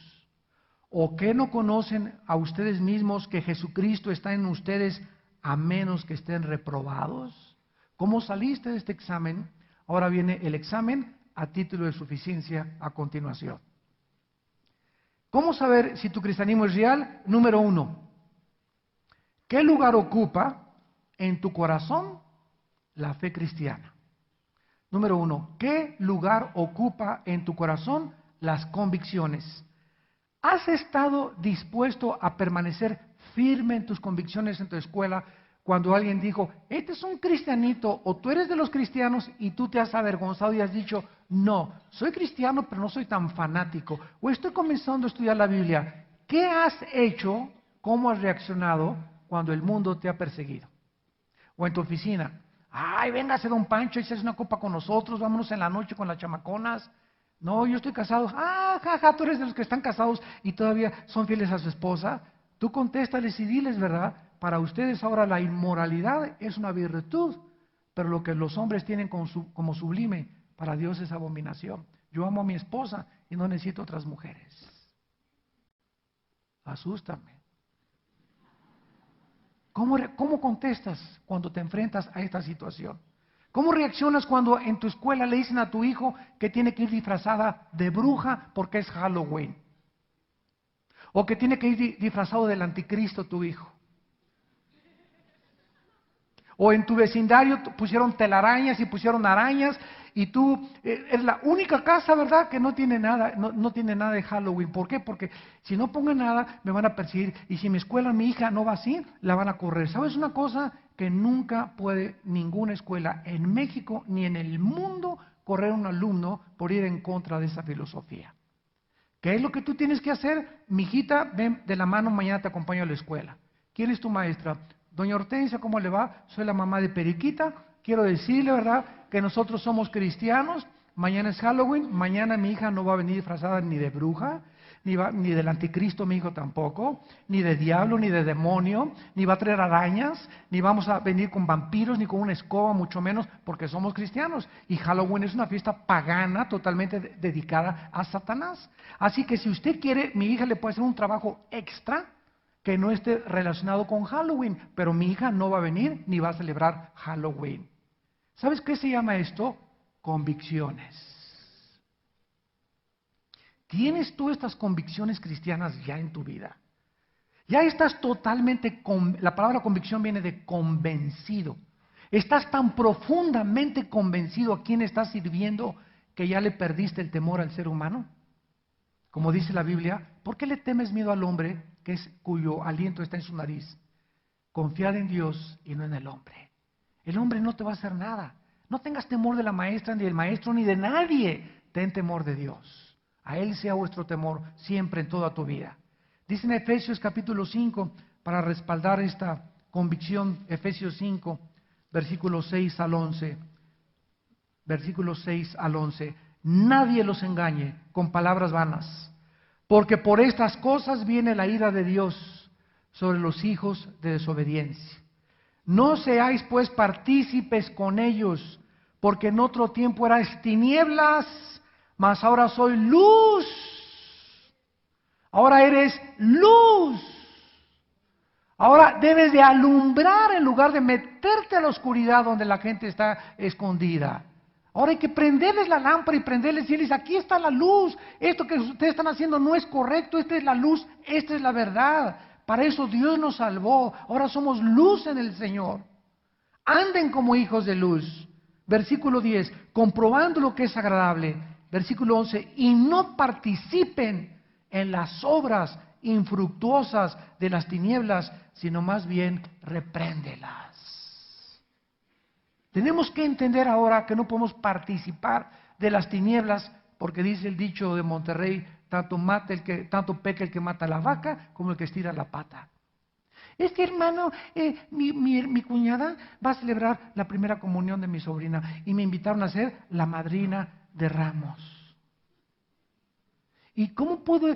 ¿O qué no conocen a ustedes mismos que Jesucristo está en ustedes a menos que estén reprobados? ¿Cómo saliste de este examen? Ahora viene el examen a título de suficiencia a continuación. ¿Cómo saber si tu cristianismo es real? Número 1. ¿Qué lugar ocupa en tu corazón la fe cristiana? Número 1. ¿Qué lugar ocupa en tu corazón las convicciones? ¿Has estado dispuesto a permanecer firme en tus convicciones en tu escuela cuando alguien dijo, este es un cristianito, o tú eres de los cristianos y tú te has avergonzado y has dicho, no, soy cristiano pero no soy tan fanático, o estoy comenzando a estudiar la Biblia? ¿Qué has hecho? ¿Cómo has reaccionado cuando el mundo te ha perseguido? O en tu oficina, ay, véngase don Pancho, échese una copa con nosotros, vámonos en la noche con las chamaconas. No, yo estoy casado. Ah, jaja, tú eres de los que están casados y todavía son fieles a su esposa. Tú contéstales y diles, ¿verdad? Para ustedes ahora la inmoralidad es una virtud, pero lo que los hombres tienen como sublime, para Dios es abominación. Yo amo a mi esposa y no necesito otras mujeres. Asústame. ¿Cómo contestas cuando te enfrentas a esta situación? ¿Cómo reaccionas cuando en tu escuela le dicen a tu hijo que tiene que ir disfrazada de bruja porque es Halloween? O que tiene que ir disfrazado del anticristo tu hijo. O en tu vecindario pusieron telarañas y pusieron arañas y tú es la única casa, ¿verdad?, que no tiene nada, no tiene nada de Halloween. ¿Por qué? Porque si no pongo nada, me van a perseguir. Y si en mi escuela mi hija no va así, la van a correr. ¿Sabes una cosa? Que nunca puede ninguna escuela en México ni en el mundo correr a un alumno por ir en contra de esa filosofía. ¿Qué es lo que tú tienes que hacer? Mijita, ven de la mano, mañana te acompaño a la escuela. ¿Quién es tu maestra? Doña Hortensia, ¿cómo le va? Soy la mamá de Periquita. Quiero decirle, ¿verdad?, que nosotros somos cristianos. Mañana es Halloween. Mañana mi hija no va a venir disfrazada ni de bruja, ni del anticristo, mi hijo tampoco, ni de diablo, ni de demonio, ni va a traer arañas, ni vamos a venir con vampiros, ni con una escoba, mucho menos, porque somos cristianos. Y Halloween es una fiesta pagana totalmente dedicada a Satanás. Así que si usted quiere, mi hija le puede hacer un trabajo extra que no esté relacionado con Halloween, pero mi hija no va a venir ni va a celebrar Halloween. ¿Sabes qué se llama esto? Convicciones. ¿Tienes tú estas convicciones cristianas ya en tu vida? Ya estás totalmente, la palabra convicción viene de convencido. Estás tan profundamente convencido a quién estás sirviendo que ya le perdiste el temor al ser humano. Como dice la Biblia, ¿por qué le temes miedo al hombre cuyo aliento está en su nariz? Confiad en Dios y no en el hombre. El hombre no te va a hacer nada. No tengas temor de la maestra, ni del maestro, ni de nadie. Ten temor de Dios. A Él sea vuestro temor siempre en toda tu vida. Dice en Efesios capítulo 5, para respaldar esta convicción, Efesios 5, versículos 6 al 11. Versículos 6 al 11. Nadie los engañe con palabras vanas, porque por estas cosas viene la ira de Dios sobre los hijos de desobediencia. No seáis pues partícipes con ellos, porque en otro tiempo erais tinieblas, mas ahora soy luz. Ahora eres luz. Ahora debes de alumbrar en lugar de meterte a la oscuridad donde la gente está escondida. Ahora hay que prenderles la lámpara y prenderles y decirles, aquí está la luz. Esto que ustedes están haciendo no es correcto, esta es la luz, esta es la verdad. Para eso Dios nos salvó. Ahora somos luz en el Señor. Anden como hijos de luz. Versículo 10, comprobando lo que es agradable. Versículo 11, y no participen en las obras infructuosas de las tinieblas, sino más bien repréndelas. Tenemos que entender ahora que no podemos participar de las tinieblas, porque dice el dicho de Monterrey, tanto peca el que mata la vaca como el que estira la pata. Es que, hermano, mi cuñada va a celebrar la primera comunión de mi sobrina y me invitaron a ser la madrina de ramos. ¿Y cómo puedo,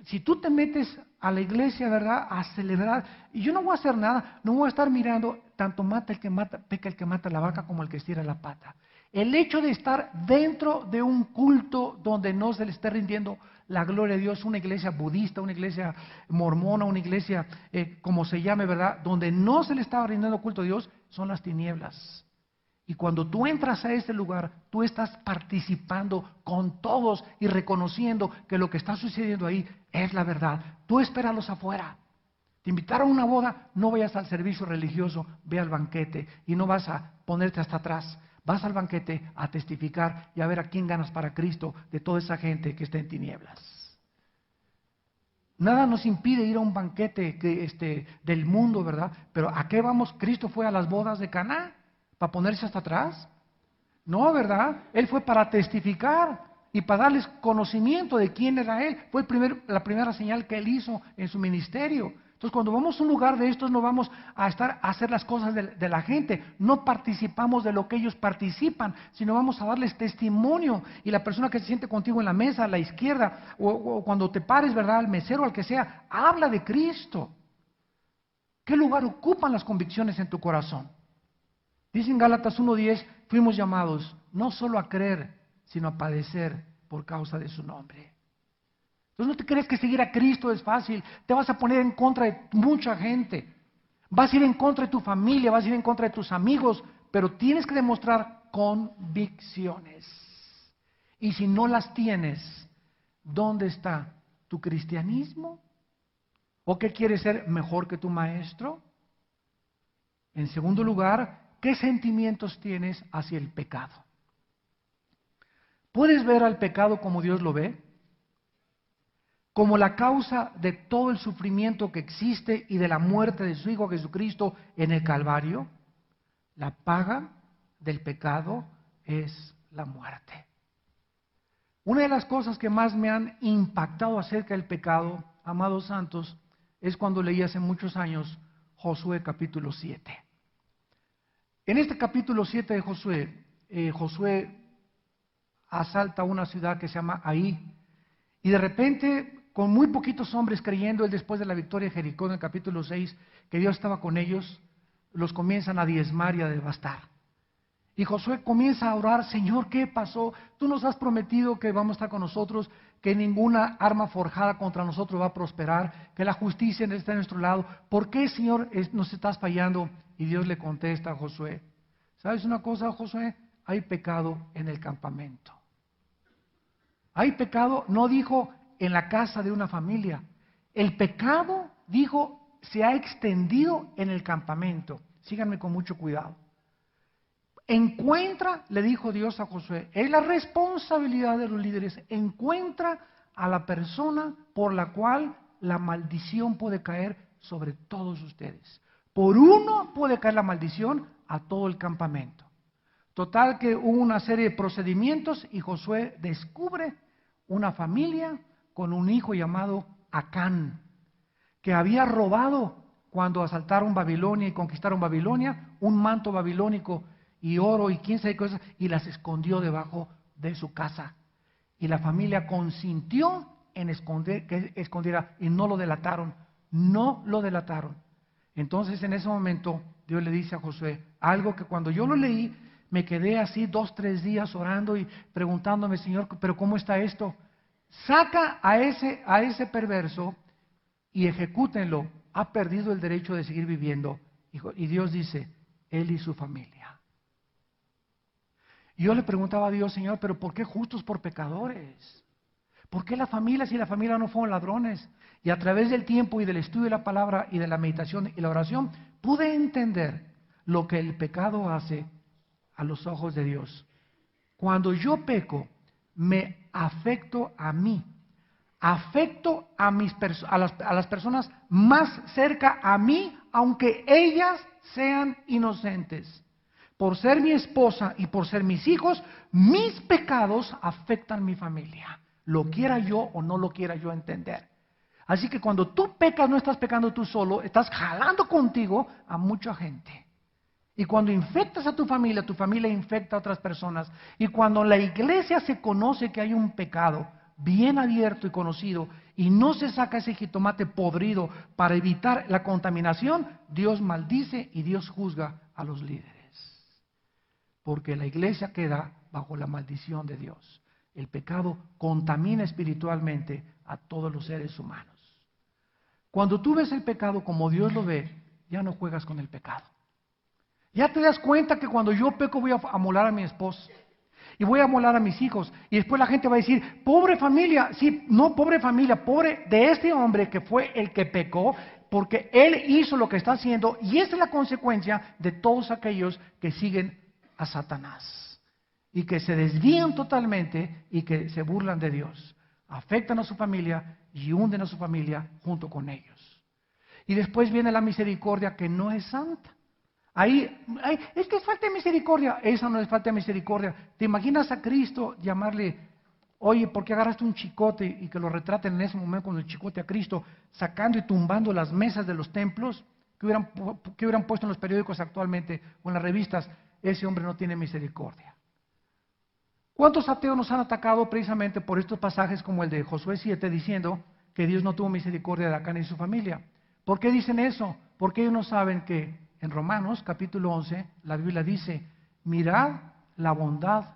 si tú te metes a la iglesia, ¿verdad?, a celebrar, y yo no voy a hacer nada, no voy a estar mirando, tanto peca el que mata la vaca como el que estira la pata. El hecho de estar dentro de un culto donde no se le esté rindiendo la gloria de Dios, una iglesia budista, una iglesia mormona, una iglesia como se llame, ¿verdad?, donde no se le está rindiendo culto a Dios, son las tinieblas. Y cuando tú entras a este lugar, tú estás participando con todos y reconociendo que lo que está sucediendo ahí es la verdad. Tú espéralos afuera. Te invitaron a una boda, no vayas al servicio religioso, ve al banquete y no vas a ponerte hasta atrás. Vas al banquete a testificar y a ver a quién ganas para Cristo de toda esa gente que está en tinieblas. Nada nos impide ir a un banquete del mundo, ¿verdad? Pero ¿a qué vamos? Cristo fue a las bodas de Caná. ¿Para ponerse hasta atrás? No, ¿verdad? Él fue para testificar y para darles conocimiento de quién era Él. Fue la primera señal que Él hizo en su ministerio. Entonces, cuando vamos a un lugar de estos, no vamos a hacer las cosas de la gente. No participamos de lo que ellos participan, sino vamos a darles testimonio. Y la persona que se siente contigo en la mesa, a la izquierda, o cuando te pares, ¿verdad?, al mesero, al que sea, habla de Cristo. ¿Qué lugar ocupan las convicciones en tu corazón? Dice en Gálatas 1:10, fuimos llamados no solo a creer, sino a padecer por causa de su nombre. Entonces no te crees que seguir a Cristo es fácil. Te vas a poner en contra de mucha gente. Vas a ir en contra de tu familia, vas a ir en contra de tus amigos, pero tienes que demostrar convicciones. Y si no las tienes, ¿dónde está tu cristianismo? ¿O qué quieres ser mejor que tu maestro? En segundo lugar, ¿qué sentimientos tienes hacia el pecado? ¿Puedes ver al pecado como Dios lo ve? Como la causa de todo el sufrimiento que existe y de la muerte de su Hijo Jesucristo en el Calvario. La paga del pecado es la muerte. Una de las cosas que más me han impactado acerca del pecado, amados santos, es cuando leí hace muchos años Josué capítulo 7. En este capítulo 7 de Josué, Josué asalta una ciudad que se llama Ahí, y de repente, con muy poquitos hombres creyendo, él después de la victoria de Jericó en el capítulo 6, que Dios estaba con ellos, los comienzan a diezmar y a devastar. Y Josué comienza a orar: Señor, ¿qué pasó? Tú nos has prometido que vamos a estar con nosotros, que ninguna arma forjada contra nosotros va a prosperar, que la justicia está a nuestro lado. ¿Por qué, Señor, nos estás fallando? Y Dios le contesta a Josué: ¿sabes una cosa, Josué? Hay pecado en el campamento. Hay pecado, no dijo en la casa de una familia. El pecado, dijo, se ha extendido en el campamento. Síganme con mucho cuidado. Encuentra, le dijo Dios a Josué, es la responsabilidad de los líderes, encuentra a la persona por la cual la maldición puede caer sobre todos ustedes. Por uno puede caer la maldición a todo el campamento. Total que hubo una serie de procedimientos y Josué descubre una familia con un hijo llamado Acán, que había robado cuando asaltaron Babilonia y conquistaron Babilonia, un manto babilónico y oro y quién sabe qué cosas, y las escondió debajo de su casa. Y la familia consintió en que escondiera y no lo delataron, no lo delataron. Entonces en ese momento Dios le dice a Josué algo que cuando yo lo leí me quedé así 2, 3 días orando y preguntándome: Señor, pero ¿cómo está esto? Saca a ese perverso y ejecútenlo. Ha perdido el derecho de seguir viviendo. Y Dios dice: él y su familia. Y yo le preguntaba a Dios: Señor, pero ¿por qué justos por pecadores? ¿Por qué la familia si la familia no fueron ladrones? Y a través del tiempo y del estudio de la palabra y de la meditación y la oración, pude entender lo que el pecado hace a los ojos de Dios. Cuando yo peco, me afecto a mí. Afecto a las personas más cerca a mí, aunque ellas sean inocentes. Por ser mi esposa y por ser mis hijos, mis pecados afectan a mi familia, lo quiera yo o no lo quiera yo entender. Así que cuando tú pecas, no estás pecando tú solo, estás jalando contigo a mucha gente. Y cuando infectas a tu familia infecta a otras personas. Y cuando la iglesia se conoce que hay un pecado bien abierto y conocido, y no se saca ese jitomate podrido para evitar la contaminación, Dios maldice y Dios juzga a los líderes. Porque la iglesia queda bajo la maldición de Dios. El pecado contamina espiritualmente a todos los seres humanos. Cuando tú ves el pecado como Dios lo ve, ya no juegas con el pecado. Ya te das cuenta que cuando yo peco voy a amolar a mi esposa y voy a amolar a mis hijos, y después la gente va a decir: pobre familia. Sí, no pobre familia, pobre de este hombre que fue el que pecó, porque él hizo lo que está haciendo, y esa es la consecuencia de todos aquellos que siguen a Satanás y que se desvían totalmente y que se burlan de Dios, afectan a su familia y hunden a su familia junto con ellos. Y después viene la misericordia, que no es santa. Es que es falta de misericordia. Esa no es falta de misericordia. ¿Te imaginas a Cristo llamarle: oye, ¿por qué agarraste un chicote? Y que lo retraten en ese momento con el chicote a Cristo, sacando y tumbando las mesas de los templos, que hubieran puesto en los periódicos actualmente o en las revistas: ese hombre no tiene misericordia. ¿Cuántos ateos nos han atacado precisamente por estos pasajes como el de Josué 7, diciendo que Dios no tuvo misericordia de Acán y su familia? ¿Por qué dicen eso? Porque ellos no saben que en Romanos capítulo 11, la Biblia dice: mirad la bondad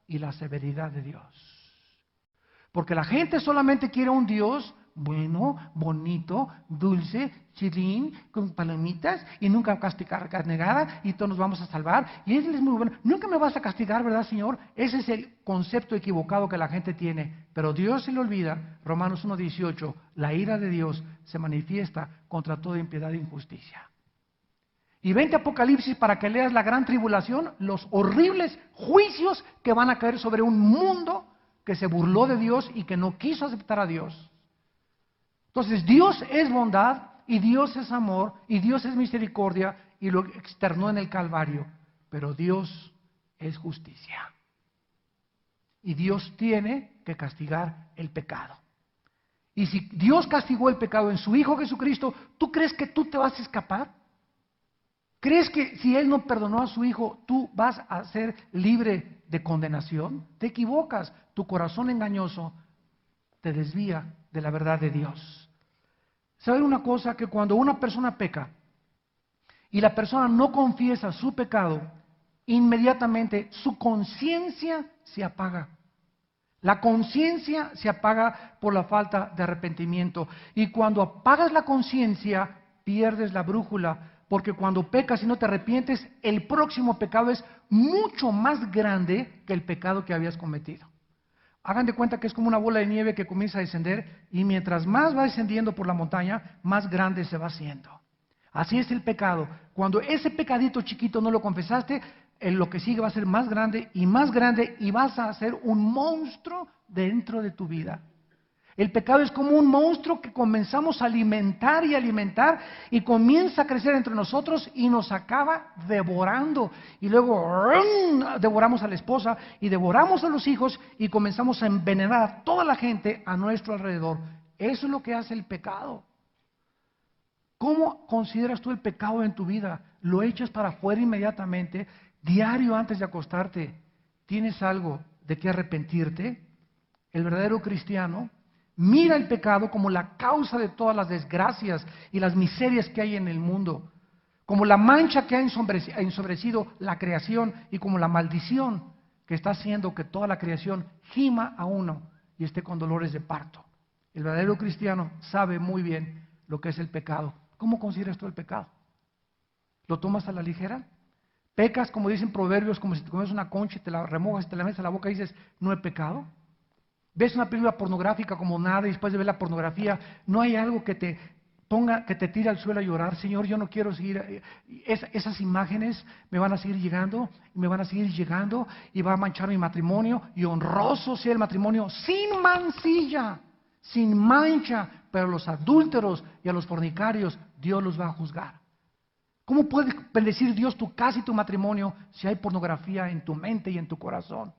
y la severidad de Dios. Porque la gente solamente quiere un Dios bueno, bonito, dulce, chilín, con palomitas, y nunca castigar negada, y todos nos vamos a salvar. Y Él es muy bueno. Nunca me vas a castigar, ¿verdad, Señor? Ese es el concepto equivocado que la gente tiene. Pero Dios se le olvida, Romanos 1:18, la ira de Dios se manifiesta contra toda impiedad e injusticia. Y vente a Apocalipsis para que leas la gran tribulación, los horribles juicios que van a caer sobre un mundo que se burló de Dios y que no quiso aceptar a Dios. Entonces Dios es bondad y Dios es amor y Dios es misericordia y lo externó en el Calvario. Pero Dios es justicia. Y Dios tiene que castigar el pecado. Y si Dios castigó el pecado en su Hijo Jesucristo, ¿tú crees que tú te vas a escapar? ¿Crees que si Él no perdonó a su Hijo, tú vas a ser libre de condenación? Te equivocas. Tu corazón engañoso te desvía de la verdad de Dios. ¿Saben una cosa? Que cuando una persona peca y la persona no confiesa su pecado, inmediatamente su conciencia se apaga. La conciencia se apaga por la falta de arrepentimiento. Y cuando apagas la conciencia, pierdes la brújula. Porque cuando pecas y no te arrepientes, el próximo pecado es mucho más grande que el pecado que habías cometido. Hagan de cuenta que es como una bola de nieve que comienza a descender y mientras más va descendiendo por la montaña, más grande se va haciendo. Así es el pecado. Cuando ese pecadito chiquito no lo confesaste, lo que sigue va a ser más grande y vas a ser un monstruo dentro de tu vida. El pecado es como un monstruo que comenzamos a alimentar y comienza a crecer entre nosotros y nos acaba devorando. Y luego devoramos a la esposa y devoramos a los hijos y comenzamos a envenenar a toda la gente a nuestro alrededor. Eso es lo que hace el pecado. ¿Cómo consideras tú el pecado en tu vida? ¿Lo echas para afuera inmediatamente? Diario antes de acostarte, ¿tienes algo de qué arrepentirte? El verdadero cristiano mira el pecado como la causa de todas las desgracias y las miserias que hay en el mundo, como la mancha que ha ensombrecido la creación y como la maldición que está haciendo que toda la creación gima a uno y esté con dolores de parto. El verdadero cristiano sabe muy bien lo que es el pecado. ¿Cómo consideras tú el pecado? ¿Lo tomas a la ligera? ¿Pecas, como dicen proverbios, como si te comes una concha y te la remojas y te la metes a la boca y dices, no he pecado? ¿Ves una película pornográfica como nada y después de ver la pornografía, no hay algo que te ponga, que te tire al suelo a llorar? Señor, yo no quiero seguir, esas imágenes me van a seguir llegando, y me van a seguir llegando y va a manchar mi matrimonio y honroso sea el matrimonio sin mancilla, sin mancha, pero a los adúlteros y a los fornicarios Dios los va a juzgar. ¿Cómo puede bendecir Dios tu casa y tu matrimonio si hay pornografía en tu mente y en tu corazón?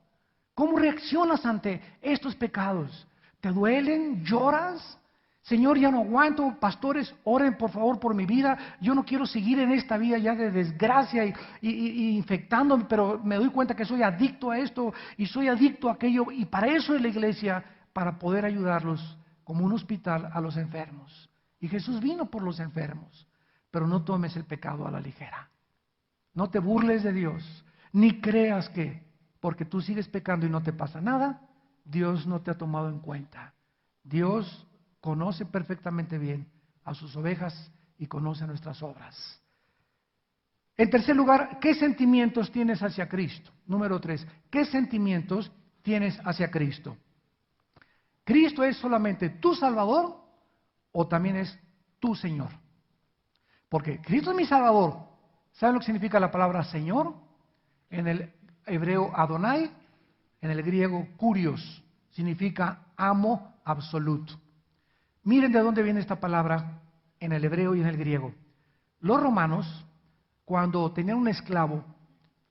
¿Cómo reaccionas ante estos pecados? ¿Te duelen? ¿Lloras? Señor, ya no aguanto. Pastores, oren por favor por mi vida. Yo no quiero seguir en esta vida ya de desgracia y infectándome, pero me doy cuenta que soy adicto a esto y soy adicto a aquello. Y para eso es la iglesia, para poder ayudarlos como un hospital a los enfermos. Y Jesús vino por los enfermos. Pero no tomes el pecado a la ligera. No te burles de Dios, ni creas que porque tú sigues pecando y no te pasa nada, Dios no te ha tomado en cuenta. Dios conoce perfectamente bien a sus ovejas y conoce nuestras obras. En tercer lugar, ¿qué sentimientos tienes hacia Cristo? Número 3, ¿qué sentimientos tienes hacia Cristo? ¿Cristo es solamente tu Salvador o también es tu Señor? Porque Cristo es mi Salvador. ¿Saben lo que significa la palabra Señor? En el hebreo Adonai, en el griego Kurios, significa amo absoluto. Miren de dónde viene esta palabra en el hebreo y en el griego. Los romanos, cuando tenían un esclavo,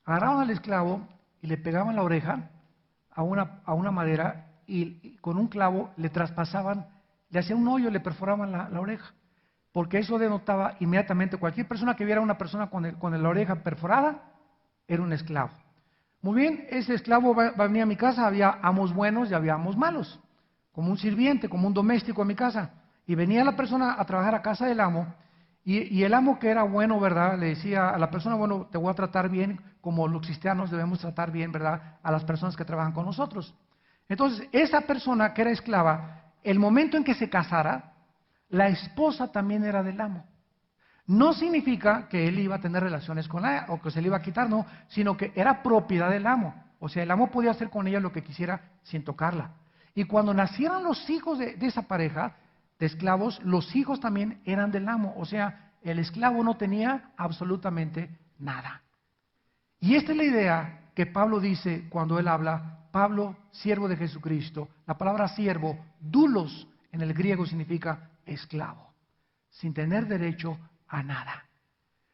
agarraban al esclavo y le pegaban la oreja a una madera y con un clavo le traspasaban, le hacían un hoyo, le perforaban la oreja. Porque eso denotaba inmediatamente, cualquier persona que viera a una persona con la oreja perforada, era un esclavo. Muy bien, ese esclavo va a venir a mi casa, había amos buenos y había amos malos, como un sirviente, como un doméstico en mi casa. Y venía la persona a trabajar a casa del amo, y el amo que era bueno, ¿verdad? Le decía a la persona, bueno, te voy a tratar bien, como los cristianos debemos tratar bien, ¿verdad? A las personas que trabajan con nosotros. Entonces, esa persona que era esclava, el momento en que se casara, la esposa también era del amo. No significa que él iba a tener relaciones con ella o que se le iba a quitar, no, sino que era propiedad del amo. O sea, el amo podía hacer con ella lo que quisiera sin tocarla. Y cuando nacieron los hijos de esa pareja de esclavos, los hijos también eran del amo. O sea, el esclavo no tenía absolutamente nada. Y esta es la idea que Pablo dice cuando él habla, Pablo, siervo de Jesucristo. La palabra siervo, doulos, en el griego significa esclavo, sin tener derecho a nada.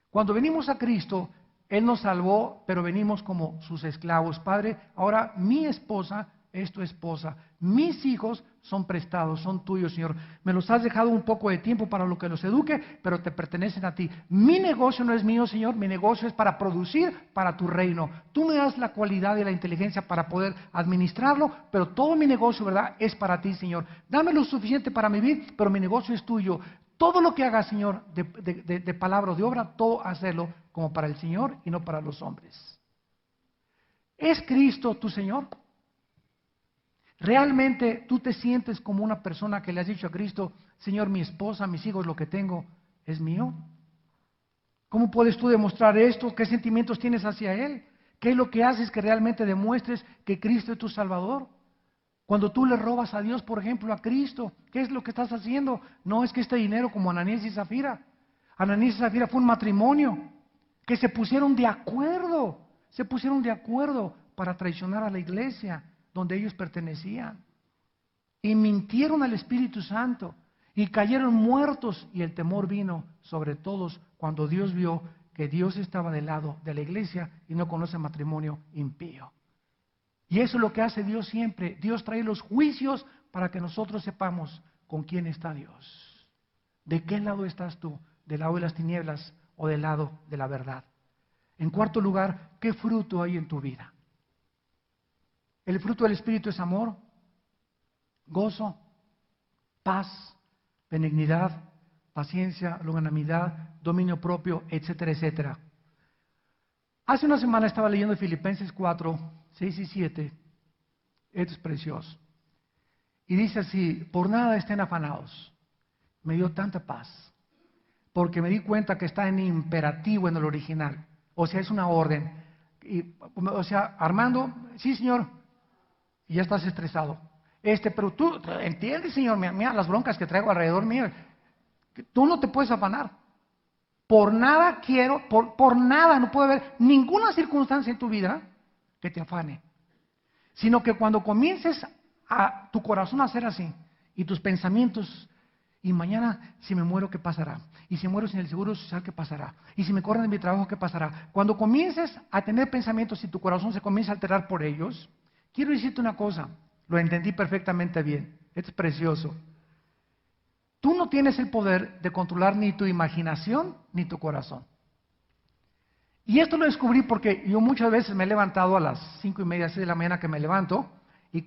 Cuando venimos a Cristo, Él nos salvó, pero venimos como sus esclavos. Padre, ahora mi esposa es tu esposa. Mis hijos son prestados, son tuyos, Señor. Me los has dejado un poco de tiempo para lo que los eduque, pero te pertenecen a ti. Mi negocio no es mío, Señor. Mi negocio es para producir para tu reino. Tú me das la cualidad y la inteligencia para poder administrarlo, pero todo mi negocio, ¿verdad?, es para ti, Señor. Dame lo suficiente para vivir, pero mi negocio es tuyo. Todo lo que haga, Señor, de palabra o de obra, todo hacerlo como para el Señor y no para los hombres. ¿Es Cristo tu Señor? ¿Realmente tú te sientes como una persona que le has dicho a Cristo, Señor, mi esposa, mis hijos, lo que tengo es mío? ¿Cómo puedes tú demostrar esto? ¿Qué sentimientos tienes hacia Él? ¿Qué es lo que haces que realmente demuestres que Cristo es tu Salvador? Cuando tú le robas a Dios, por ejemplo, a Cristo, ¿qué es lo que estás haciendo? No es que este dinero como Ananías y Zafira. Ananías y Zafira fue un matrimonio que se pusieron de acuerdo para traicionar a la iglesia donde ellos pertenecían. Y mintieron al Espíritu Santo y cayeron muertos y el temor vino sobre todos cuando Dios vio que Dios estaba del lado de la iglesia y no conoce matrimonio impío. Y eso es lo que hace Dios siempre. Dios trae los juicios para que nosotros sepamos con quién está Dios. ¿De qué lado estás tú? ¿Del lado de las tinieblas o del lado de la verdad? En cuarto lugar, ¿qué fruto hay en tu vida? El fruto del Espíritu es amor, gozo, paz, benignidad, paciencia, longanimidad, dominio propio, etcétera, etcétera. Hace una semana estaba leyendo Filipenses 4, 6 y 7. Esto es precioso. Y dice así, por nada estén afanados. Me dio tanta paz, porque me di cuenta que está en imperativo en el original. O sea, es una orden. O sea, Armando, sí, señor, y ya estás estresado. Pero tú entiendes, señor, mira las broncas que traigo alrededor mío. Tú no te puedes afanar. Por nada quiero, por nada, no puede haber ninguna circunstancia en tu vida que te afane. Sino que cuando comiences a tu corazón a hacer así, y tus pensamientos, y mañana si me muero, ¿qué pasará? Y si muero sin el seguro social, ¿qué pasará? Y si me corren de mi trabajo, ¿qué pasará? Cuando comiences a tener pensamientos y tu corazón se comienza a alterar por ellos, quiero decirte una cosa, lo entendí perfectamente bien, es precioso. Tú no tienes el poder de controlar ni tu imaginación ni tu corazón. Y esto lo descubrí porque yo muchas veces me he levantado a las 5:30, 6 de la mañana que me levanto, y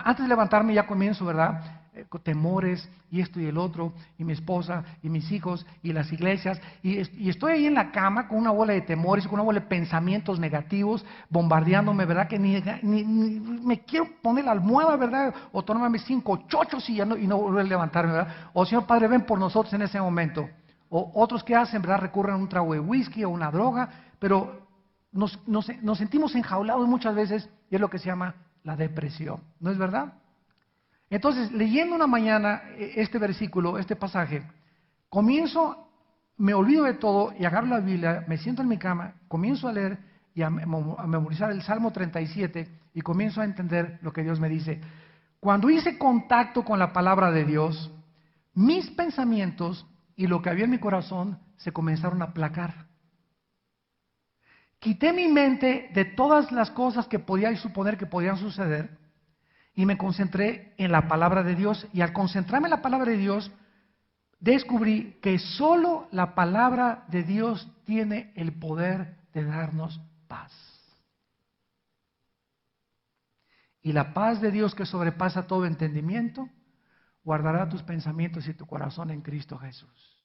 antes de levantarme ya comienzo, ¿verdad? Con temores, y esto y el otro, y mi esposa, y mis hijos, y las iglesias, y estoy ahí en la cama con una bola de temores, con una bola de pensamientos negativos, bombardeándome, ¿verdad? Que ni me quiero poner la almohada, ¿verdad? O tomarme 5 chochos y no volver a levantarme, ¿verdad? O Señor Padre, ven por nosotros en ese momento. O otros que hacen, ¿verdad? Recurren a un trago de whisky o una droga, pero nos sentimos enjaulados muchas veces y es lo que se llama la depresión, ¿no es verdad? Entonces, leyendo una mañana este versículo, este pasaje, me olvido de todo y agarro la Biblia, me siento en mi cama, comienzo a leer y a memorizar el Salmo 37 y comienzo a entender lo que Dios me dice. Cuando hice contacto con la palabra de Dios, mis pensamientos y lo que había en mi corazón se comenzaron a aplacar. Quité mi mente de todas las cosas que podía suponer que podían suceder y me concentré en la palabra de Dios. Y al concentrarme en la palabra de Dios, descubrí que solo la palabra de Dios tiene el poder de darnos paz. Y la paz de Dios que sobrepasa todo entendimiento, guardará tus pensamientos y tu corazón en Cristo Jesús.